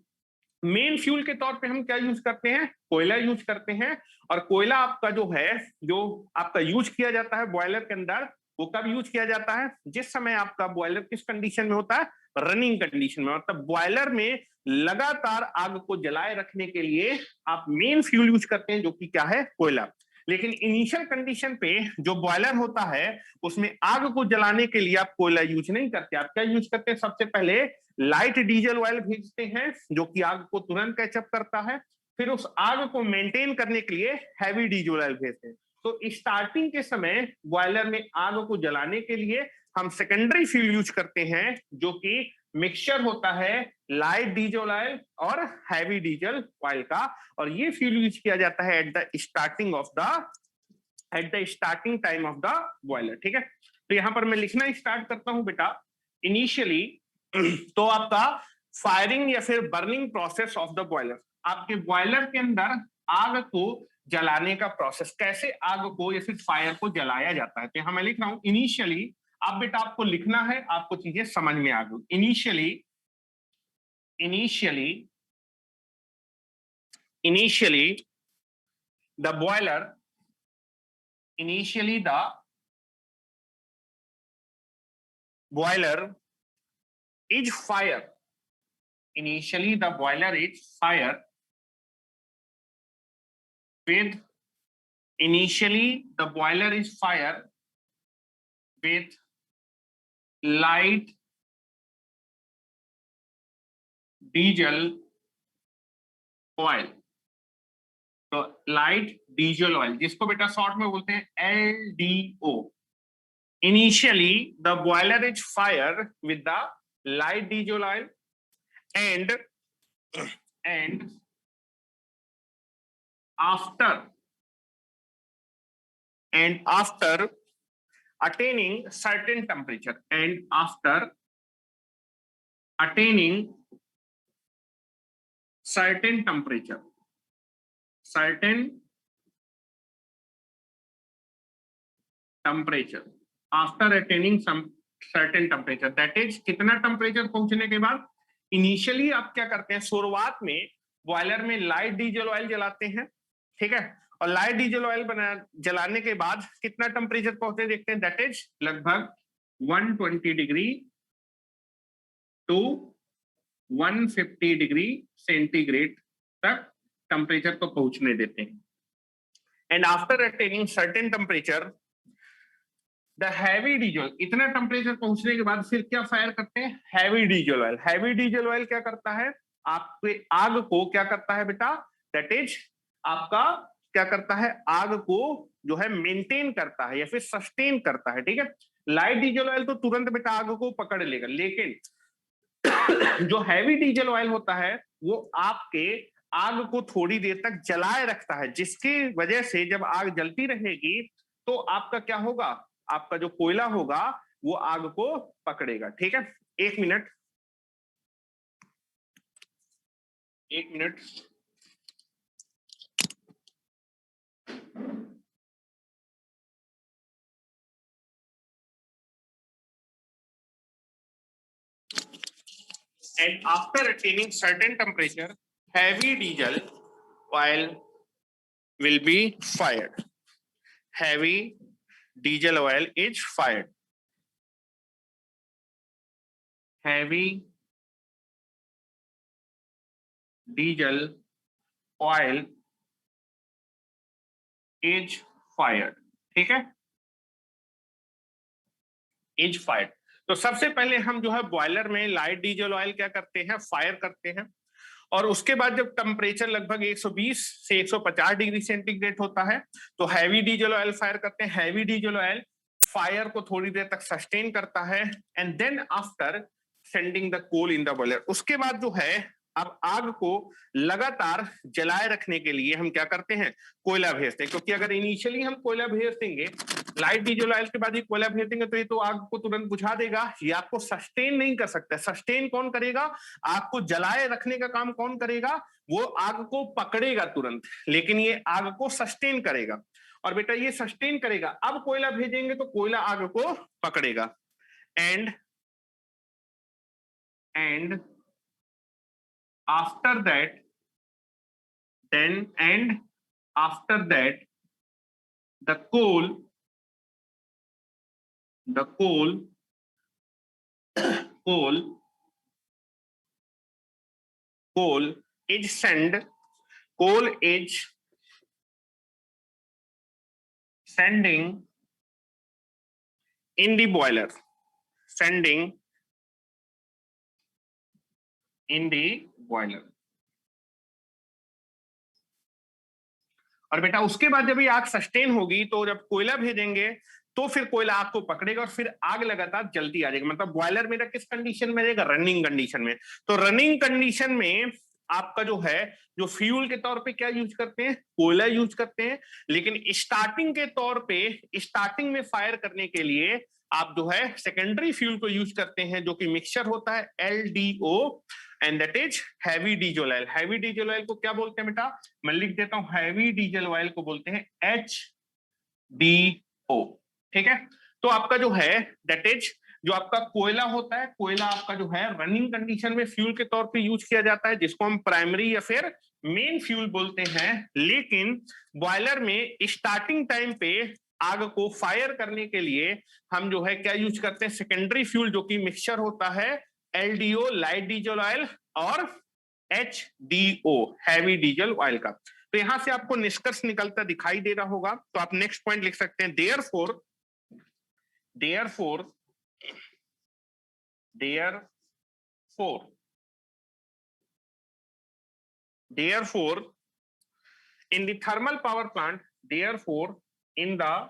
मेन फ्यूल के तौर पे हम क्या यूज करते हैं, कोयला यूज करते हैं, और कोयला आपका जो है, जो आपका यूज किया जाता है बॉयलर के अंदर, वो कब यूज किया जाता है, जिस समय आपका बॉयलर किस कंडीशन में होता है, रनिंग कंडीशन में, मतलब बॉयलर में लगातार आग को जलाए रखने के लिए आप मेन फ्यूल यूज करते हैं जो कि क्या है, कोयला। लेकिन इनिशियल कंडीशन पे जो बॉयलर होता है उसमें आग को जलाने के लिए आप कोयला यूज नहीं करते, आप क्या यूज करते हैं? सबसे पहले लाइट डीजल ऑयल भेजते हैं जो कि आग को तुरंत कैचअप करता है, फिर उस आग को मेंटेन करने के लिए हैवी डीजल ऑयल भेजते हैं। तो स्टार्टिंग के समय बॉयलर में आग को जलाने के लिए हम सेकेंडरी फ्यूल यूज करते हैं जो कि मिक्सचर होता है लाइट डीजल ऑयल और हैवी डीजल ऑयल का, और ये फ्यूल यूज किया जाता है at the starting time of the boiler. ठीक है, तो यहां पर मैं लिखना स्टार्ट करता हूं बेटा। इनिशियली तो आपका फायरिंग या फिर burning process of the boiler, आपके बॉयलर के अंदर आग को जलाने का प्रोसेस, कैसे आग को या फिर फायर को जलाया जाता है। तो यहां मैं लिख रहा हूं इनिशियली, आप बेटा आपको लिखना है, आपको चीजें समझ में आ गई। Initially the boiler is fire. Initially the boiler is fire with light diesel oil। तो लाइट डीजल ऑयल जिसको बेटा शॉर्ट में बोलते हैं LDO। Initially the boiler is fire with the light diesel oil and after attaining certain temperature that is कितना temperature पहुंचने के बाद इनिशियली आप क्या करते हैं, शुरुआत में बॉयलर में लाइट डीजल ऑयल जलाते हैं। ठीक है, और लाइट डीजल ऑयल जलाने के बाद कितना टेम्परेचर पहुंचते देखते हैं, दैट इज लगभग 120 डिग्री टू 150 डिग्री सेंटीग्रेड तक टेम्परेचर को पहुंचने देते हैं। And after attaining certain temperature the heavy diesel, इतना टेम्परेचर पहुंचने के बाद फिर क्या फायर करते हैं, heavy diesel oil. Heavy diesel oil क्या करता है, आपके आग को क्या करता है बेटा, दैट इज आपका क्या करता है, आग को जो है मेंटेन करता है या फिर सस्टेन करता है। ठीक है, लाइट डीजल ऑयल तो तुरंत बेटा आग को पकड़ लेगा, लेकिन जो हैवी डीजल ऑयल होता है वो आपके आग को थोड़ी देर तक जलाए रखता है, जिसकी वजह से जब आग जलती रहेगी तो आपका क्या होगा, आपका जो कोयला होगा वो आग को पकड़ेगा। ठीक है, एक minute and after attaining certain temperature heavy diesel oil will be fired. Heavy diesel oil is fired. Heavy diesel oil is fired। ठीक है, is fired। तो सबसे पहले हम जो है बॉयलर में लाइट डीजल ऑयल क्या करते हैं, फायर करते हैं, और उसके बाद जब टेम्परेचर लगभग 120 से 150 डिग्री सेंटीग्रेड होता है तो हैवी डीजल ऑयल फायर करते हैं। हैवी डीजल ऑयल फायर को थोड़ी देर तक सस्टेन करता है and then after sending the coal in the boiler, उसके बाद जो है अब आग को लगातार जलाए रखने के लिए हम क्या करते हैं, कोयला भेजते हैं। क्योंकि अगर इनिशियली हम कोयला भेज देंगे, लाइट डीजल ऑयल के बाद ही कोयला भेज देंगे तो ये तो आग को तुरंत बुझा देगा, ये आग को सस्टेन नहीं कर सकता। सस्टेन कौन करेगा, आग को जलाए रखने का काम कौन करेगा, वो आग को पकड़ेगा तुरंत, लेकिन ये आग को सस्टेन करेगा। और बेटा ये सस्टेन करेगा, अब कोयला भेजेंगे तो कोयला आग को पकड़ेगा। And after that the coal is sending in the boiler, sending in the boiler। और बेटा उसके बाद जब ये आग सस्टेन होगी तो जब कोयला भेजेंगे तो फिर कोयला आग को पकड़ेगा और फिर आग लगातार जलती आ जाएगी। मतलब बॉयलर मेरा किस कंडीशन में रहेगा? रनिंग कंडीशन में। तो रनिंग कंडीशन में आपका जो है जो फ्यूल के तौर पे क्या यूज करते हैं? कोयला यूज करते हैं। लेकिन स्टार्टिंग के तौर पे स्टार्टिंग में फायर करने के लिए आप जो है सेकेंडरी फ्यूल को यूज करते हैं जो कि मिक्सचर होता है LDO and that is heavy diesel oil. Heavy diesel oil को क्या बोलते हैं बेटा? मैं लिख देता हूं, हैवी डीजल ऑयल को बोलते हैं HDO। ठीक है, तो आपका जो है दैट इज जो आपका कोयला होता है, कोयला आपका जो है रनिंग कंडीशन में फ्यूल के तौर पे यूज किया जाता है जिसको हम प्राइमरी या फिर मेन फ्यूल बोलते हैं। लेकिन बॉयलर में स्टार्टिंग टाइम पे आग को फायर करने के लिए हम जो है क्या यूज करते हैं? सेकेंडरी फ्यूल जो कि मिक्सचर होता है LDO लाइट डीजल ऑयल और HDO हैवी डीजल ऑयल का। तो यहां से आपको निष्कर्ष निकलता दिखाई दे रहा होगा। तो आप नेक्स्ट पॉइंट लिख सकते हैं, therefore in the thermal power plant, therefore in the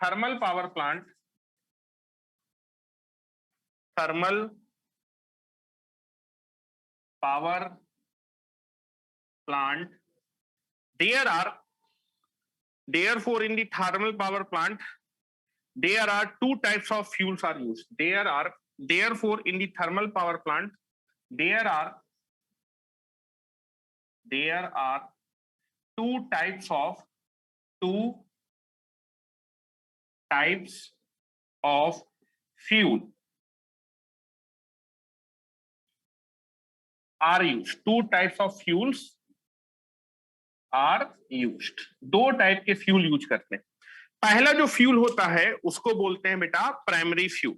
thermal power plant, thermal power plant, therefore in the thermal power plant there are two types of fuels are used. Therefore in the thermal power plant there are two types of fuel are used। two types of fuels are used। दो type के fuel use करते हैं। पहला जो fuel होता है उसको बोलते हैं बेटा primary fuel.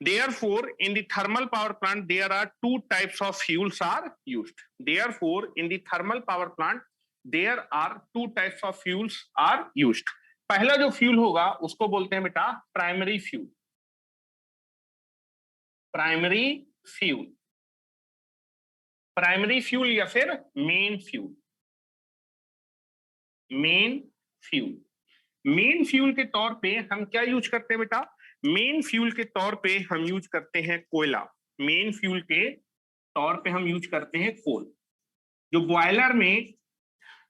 Therefore in the thermal power plant there are two types of fuels are used। Therefore in the thermal power plant there are two types of fuels are used। पहला जो fuel होगा उसको बोलते हैं बेटा primary fuel. Primary fuel, primary fuel या फिर main fuel. Main fuel, main fuel के तौर पे हम क्या यूज करते हैं बेटा? मेन फ्यूल के तौर पे हम यूज करते हैं कोयला। मेन फ्यूल के तौर पे हम यूज करते हैं कोल। जो बॉयलर में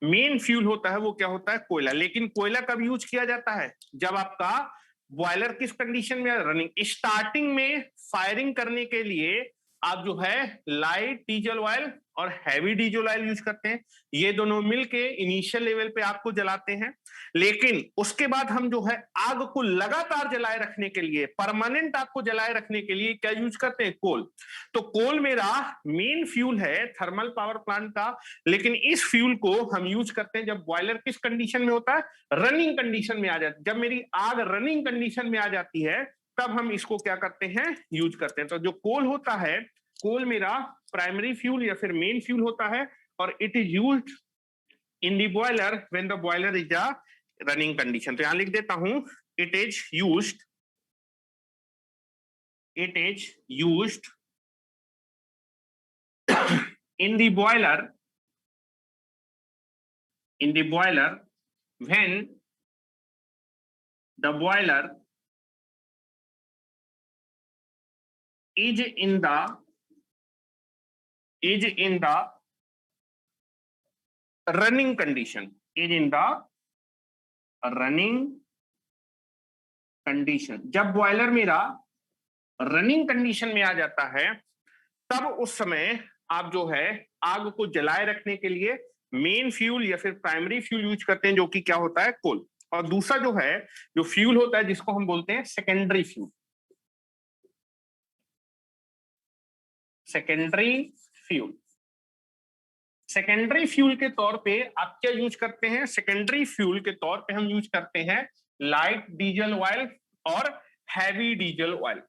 मेन फ्यूल होता है वो क्या होता है? कोयला। लेकिन कोयला कब यूज किया जाता है? जब आपका बॉयलर किस कंडीशन में? रनिंग। स्टार्टिंग में फायरिंग करने के लिए आप जो है लाइट डीजल ऑयल और हैवी डीजल ऑयल यूज करते हैं। ये दोनों मिलके इनिशियल लेवल पे आग को जलाते हैं। लेकिन उसके बाद हम जो है आग को लगातार जलाए रखने के लिए, परमानेंट आग को जलाए रखने के लिए क्या यूज करते हैं? कोल। तो कोल मेरा मेन फ्यूल है थर्मल पावर प्लांट का। लेकिन इस फ्यूल को हम यूज करते हैं जब बॉयलर किस कंडीशन में होता है? रनिंग कंडीशन में आ जाती है। जब मेरी आग रनिंग कंडीशन में आ जाती है तब हम इसको क्या करते हैं? यूज करते हैं। तो जो कोल होता है, कोल मेरा प्राइमरी फ्यूल या फिर मेन फ्यूल होता है और it is used in the boiler when the boiler is a running condition. तो यहां लिख देता हूं, it is used in the boiler when the boiler is in the running condition, is in the running condition. जब boiler मेरा running condition में आ जाता है तब उस समय आप जो है आग को जलाए रखने के लिए मेन फ्यूल या फिर प्राइमरी फ्यूल यूज करते हैं जो कि क्या होता है? कोल। और दूसरा जो है जो फ्यूल होता है जिसको हम बोलते हैं secondary fuel. Secondary fuel, secondary fuel के तौर पे आप क्या यूज करते हैं? सेकेंडरी फ्यूल के तौर पे हम यूज करते हैं लाइट डीजल ऑयल और हैवी डीजल ऑयल।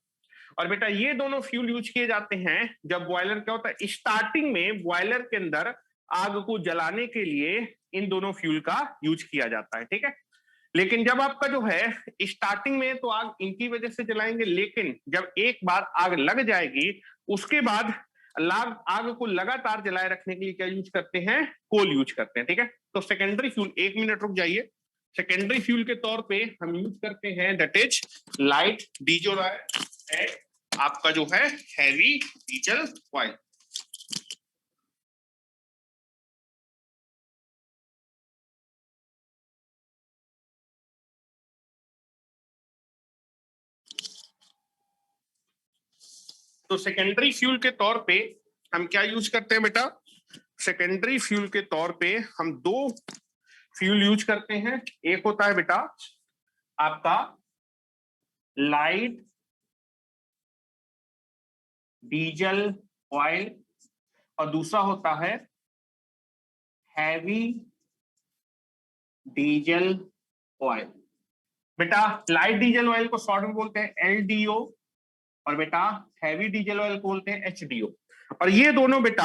और बेटा ये दोनों फ्यूल यूज किए जाते हैं जब बॉयलर क्या होता है? स्टार्टिंग में बॉयलर के अंदर आग को जलाने के लिए इन दोनों फ्यूल का यूज किया जाता है। ठीक है, लेकिन जब आपका जो है स्टार्टिंग में तो आग इनकी वजह से जलाएंगे, लेकिन जब एक बार आग लग जाएगी उसके बाद आग को लगातार जलाए रखने के लिए क्या यूज करते हैं? कोल यूज करते हैं। ठीक है, तो सेकेंडरी फ्यूल, 1 मिनट रुक जाइए, सेकेंडरी फ्यूल के तौर पे हम यूज करते हैं that is light diesel oil, आपका जो है हैवी डीजल ऑयल। तो सेकेंडरी फ्यूल के तौर पे हम क्या यूज करते हैं बेटा? सेकेंडरी फ्यूल के तौर पे हम 2 फ्यूल यूज करते हैं। एक होता है बेटा आपका लाइट डीजल ऑयल और दूसरा होता है हैवी डीजल ऑयल। बेटा लाइट डीजल ऑयल को शॉर्ट में बोलते हैं एलडीओ और बेटा हैवी डीजल ऑयल को बोलते हैं एचडीओ। और ये दोनों बेटा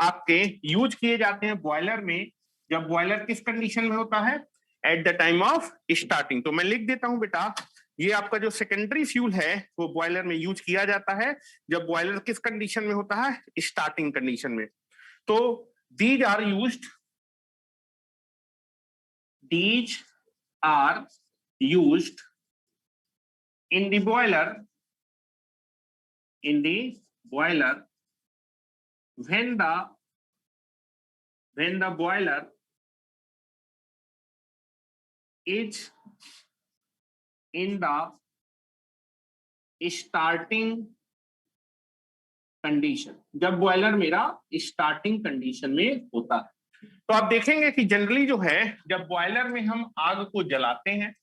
आपके यूज किए जाते हैं बॉयलर में, जब बॉयलर किस कंडीशन में होता है? At the time of starting. तो मैं लिख देता हूं बेटा, ये आपका जो सेकेंडरी फ्यूल है वो बॉयलर में यूज किया जाता है जब बॉयलर किस कंडीशन में होता है? स्टार्टिंग कंडीशन में। तो these are used in the boiler when the boiler is in the starting condition, जब बॉयलर मेरा स्टार्टिंग कंडीशन में होता है। तो आप देखेंगे कि जनरली जो है जब बॉयलर में हम आग को जलाते हैं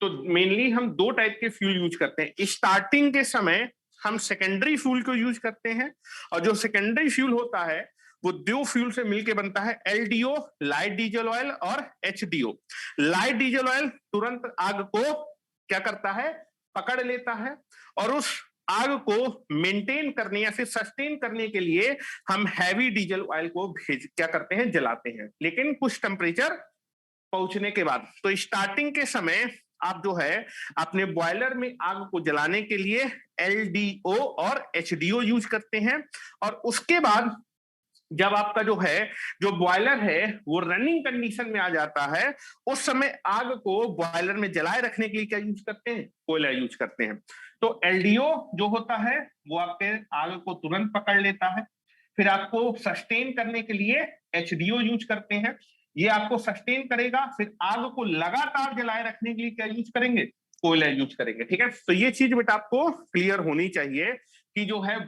तो मेनली हम 2 टाइप के फ्यूल यूज करते हैं। स्टार्टिंग के समय हम सेकेंडरी फ्यूल को यूज करते हैं और जो सेकेंडरी फ्यूल होता है वो 2 फ्यूल से मिलकर बनता है एलडीओ, लाइट डीजल ऑयल, और एचडीओ। लाइट डीजल ऑयल तुरंत आग को क्या करता है? पकड़ लेता है और उस आग को मेंटेन करने या फिर सस्टेन करने के लिए हम हैवी डीजल ऑयल को क्या करते हैं? जलाते हैं, लेकिन कुछ टेम्परेचर पहुंचने के बाद। तो स्टार्टिंग के समय आप जो है अपने बॉयलर में आग को जलाने के लिए एलडीओ और एचडीओ यूज करते हैं, और उसके बाद जब आपका जो है जो बॉयलर है वो रनिंग कंडीशन में आ जाता है उस समय आग को बॉयलर में जलाए रखने के लिए क्या यूज करते हैं? कोयला यूज करते हैं। तो एलडीओ जो होता है वो आपके आग को तुरंत पकड़ लेता है, फिर आपको सस्टेन करने के लिए एचडीओ यूज करते हैं, ये आपको सस्टेन करेगा, फिर आग को लगातार जलाए रखने के लिए क्या यूज करेंगे? कोयला यूज करेंगे। ठीक है, तो ये चीज बेटा आपको क्लियर होनी चाहिए कि जो है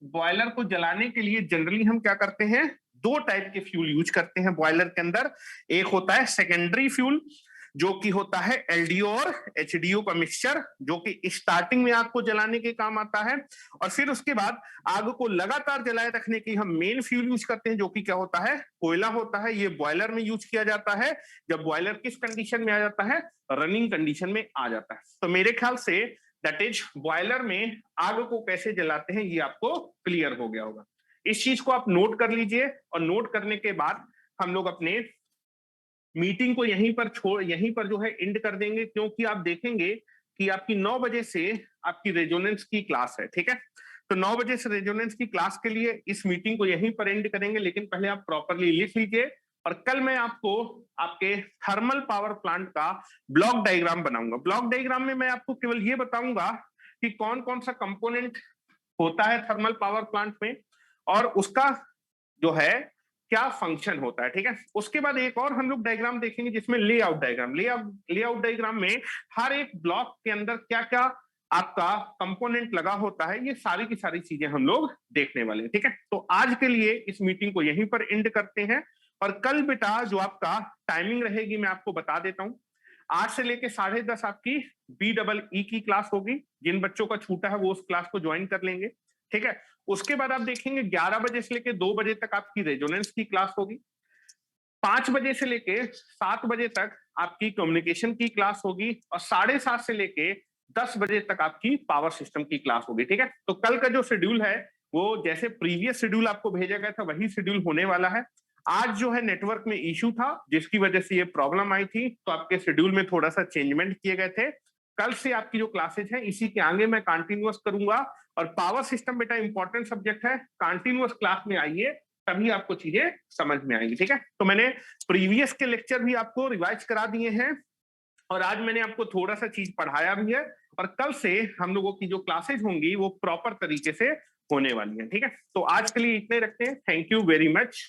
बॉयलर को जलाने के लिए जनरली हम क्या करते हैं? 2 टाइप के फ्यूल यूज करते हैं बॉयलर के अंदर। एक होता है सेकेंडरी फ्यूल जो कि होता है एलडीओ और एचडीओ का मिक्सचर, जो कि स्टार्टिंग में आग को जलाने के काम आता है, और फिर उसके बाद आग को लगातार जलाए रखने के लिए हम मेन फ्यूल यूज करते हैं जो कि क्या होता है? कोयला होता है। ये बॉयलर में यूज किया जाता है जब बॉयलर किस कंडीशन में आ जाता है? रनिंग कंडीशन में आ जाता है। तो मेरे ख्याल से दैट इज बॉयलर में आग को कैसे जलाते हैं ये आपको क्लियर हो गया होगा। इस चीज को आप नोट कर लीजिए, और नोट करने के बाद हम लोग अपने मीटिंग को यहीं पर जो है एंड कर देंगे, क्योंकि आप देखेंगे कि आपकी 9 बजे से आपकी रेजोनेंस की क्लास है। ठीक है, तो 9 बजे से रेजोनेंस की क्लास के लिए इस मीटिंग को यहीं पर एंड करेंगे, लेकिन पहले आप प्रॉपरली लिख लीजिए, और कल मैं आपको आपके थर्मल पावर प्लांट का ब्लॉक डायग्राम बनाऊंगा। ब्लॉक डायग्राम में मैं आपको केवल ये बताऊंगा कि कौन कौन सा कंपोनेंट होता है थर्मल पावर प्लांट में और उसका जो है क्या फंक्शन होता है। ठीक है, उसके बाद एक और हम लोग डायग्राम देखेंगे जिसमें लेआउट डायग्राम में हर एक ब्लॉक के अंदर क्या क्या आपका कंपोनेंट लगा होता है, ये सारी की सारी चीजें हम लोग देखने वाले हैं। ठीक है, तो आज के लिए इस मीटिंग को यहीं पर एंड करते हैं, और कल बेटा जो आपका टाइमिंग रहेगी मैं आपको बता देता हूं। 8 से लेके 10:30 आपकी BEE की क्लास होगी। जिन बच्चों का छूटा है वो उस क्लास को ज्वाइन कर लेंगे। ठीक है, उसके बाद आप देखेंगे 11 बजे से लेके 2 बजे तक आपकी रेजोनेंस की क्लास होगी। 5 बजे से लेके 7 बजे तक आपकी कम्युनिकेशन की क्लास होगी, और 7:30 से लेके 10 बजे तक आपकी पावर सिस्टम की क्लास होगी। ठीक है, तो कल का जो शेड्यूल है वो जैसे प्रीवियस शेड्यूल आपको भेजा गया था वही शेड्यूल होने वाला है। आज जो है नेटवर्क में इश्यू था जिसकी वजह से ये प्रॉब्लम आई थी, तो आपके शेड्यूल में थोड़ा सा चेंजमेंट किए गए थे। कल से आपकी जो क्लासेज है इसी के आगे मैं कंटिन्यूअस करूंगा, और पावर सिस्टम बेटा इंपॉर्टेंट सब्जेक्ट है, कंटिन्यूअस क्लास में आइए तभी आपको चीजें समझ में आएंगी। ठीक है, तो मैंने प्रीवियस के लेक्चर भी आपको रिवाइज करा दिए हैं और आज मैंने आपको थोड़ा सा चीज पढ़ाया भी है, और कल से हम लोगों की जो क्लासेज होंगी वो प्रॉपर तरीके से होने वाली है। ठीक है, तो आज के लिए इतने रखते हैं। Thank you very much.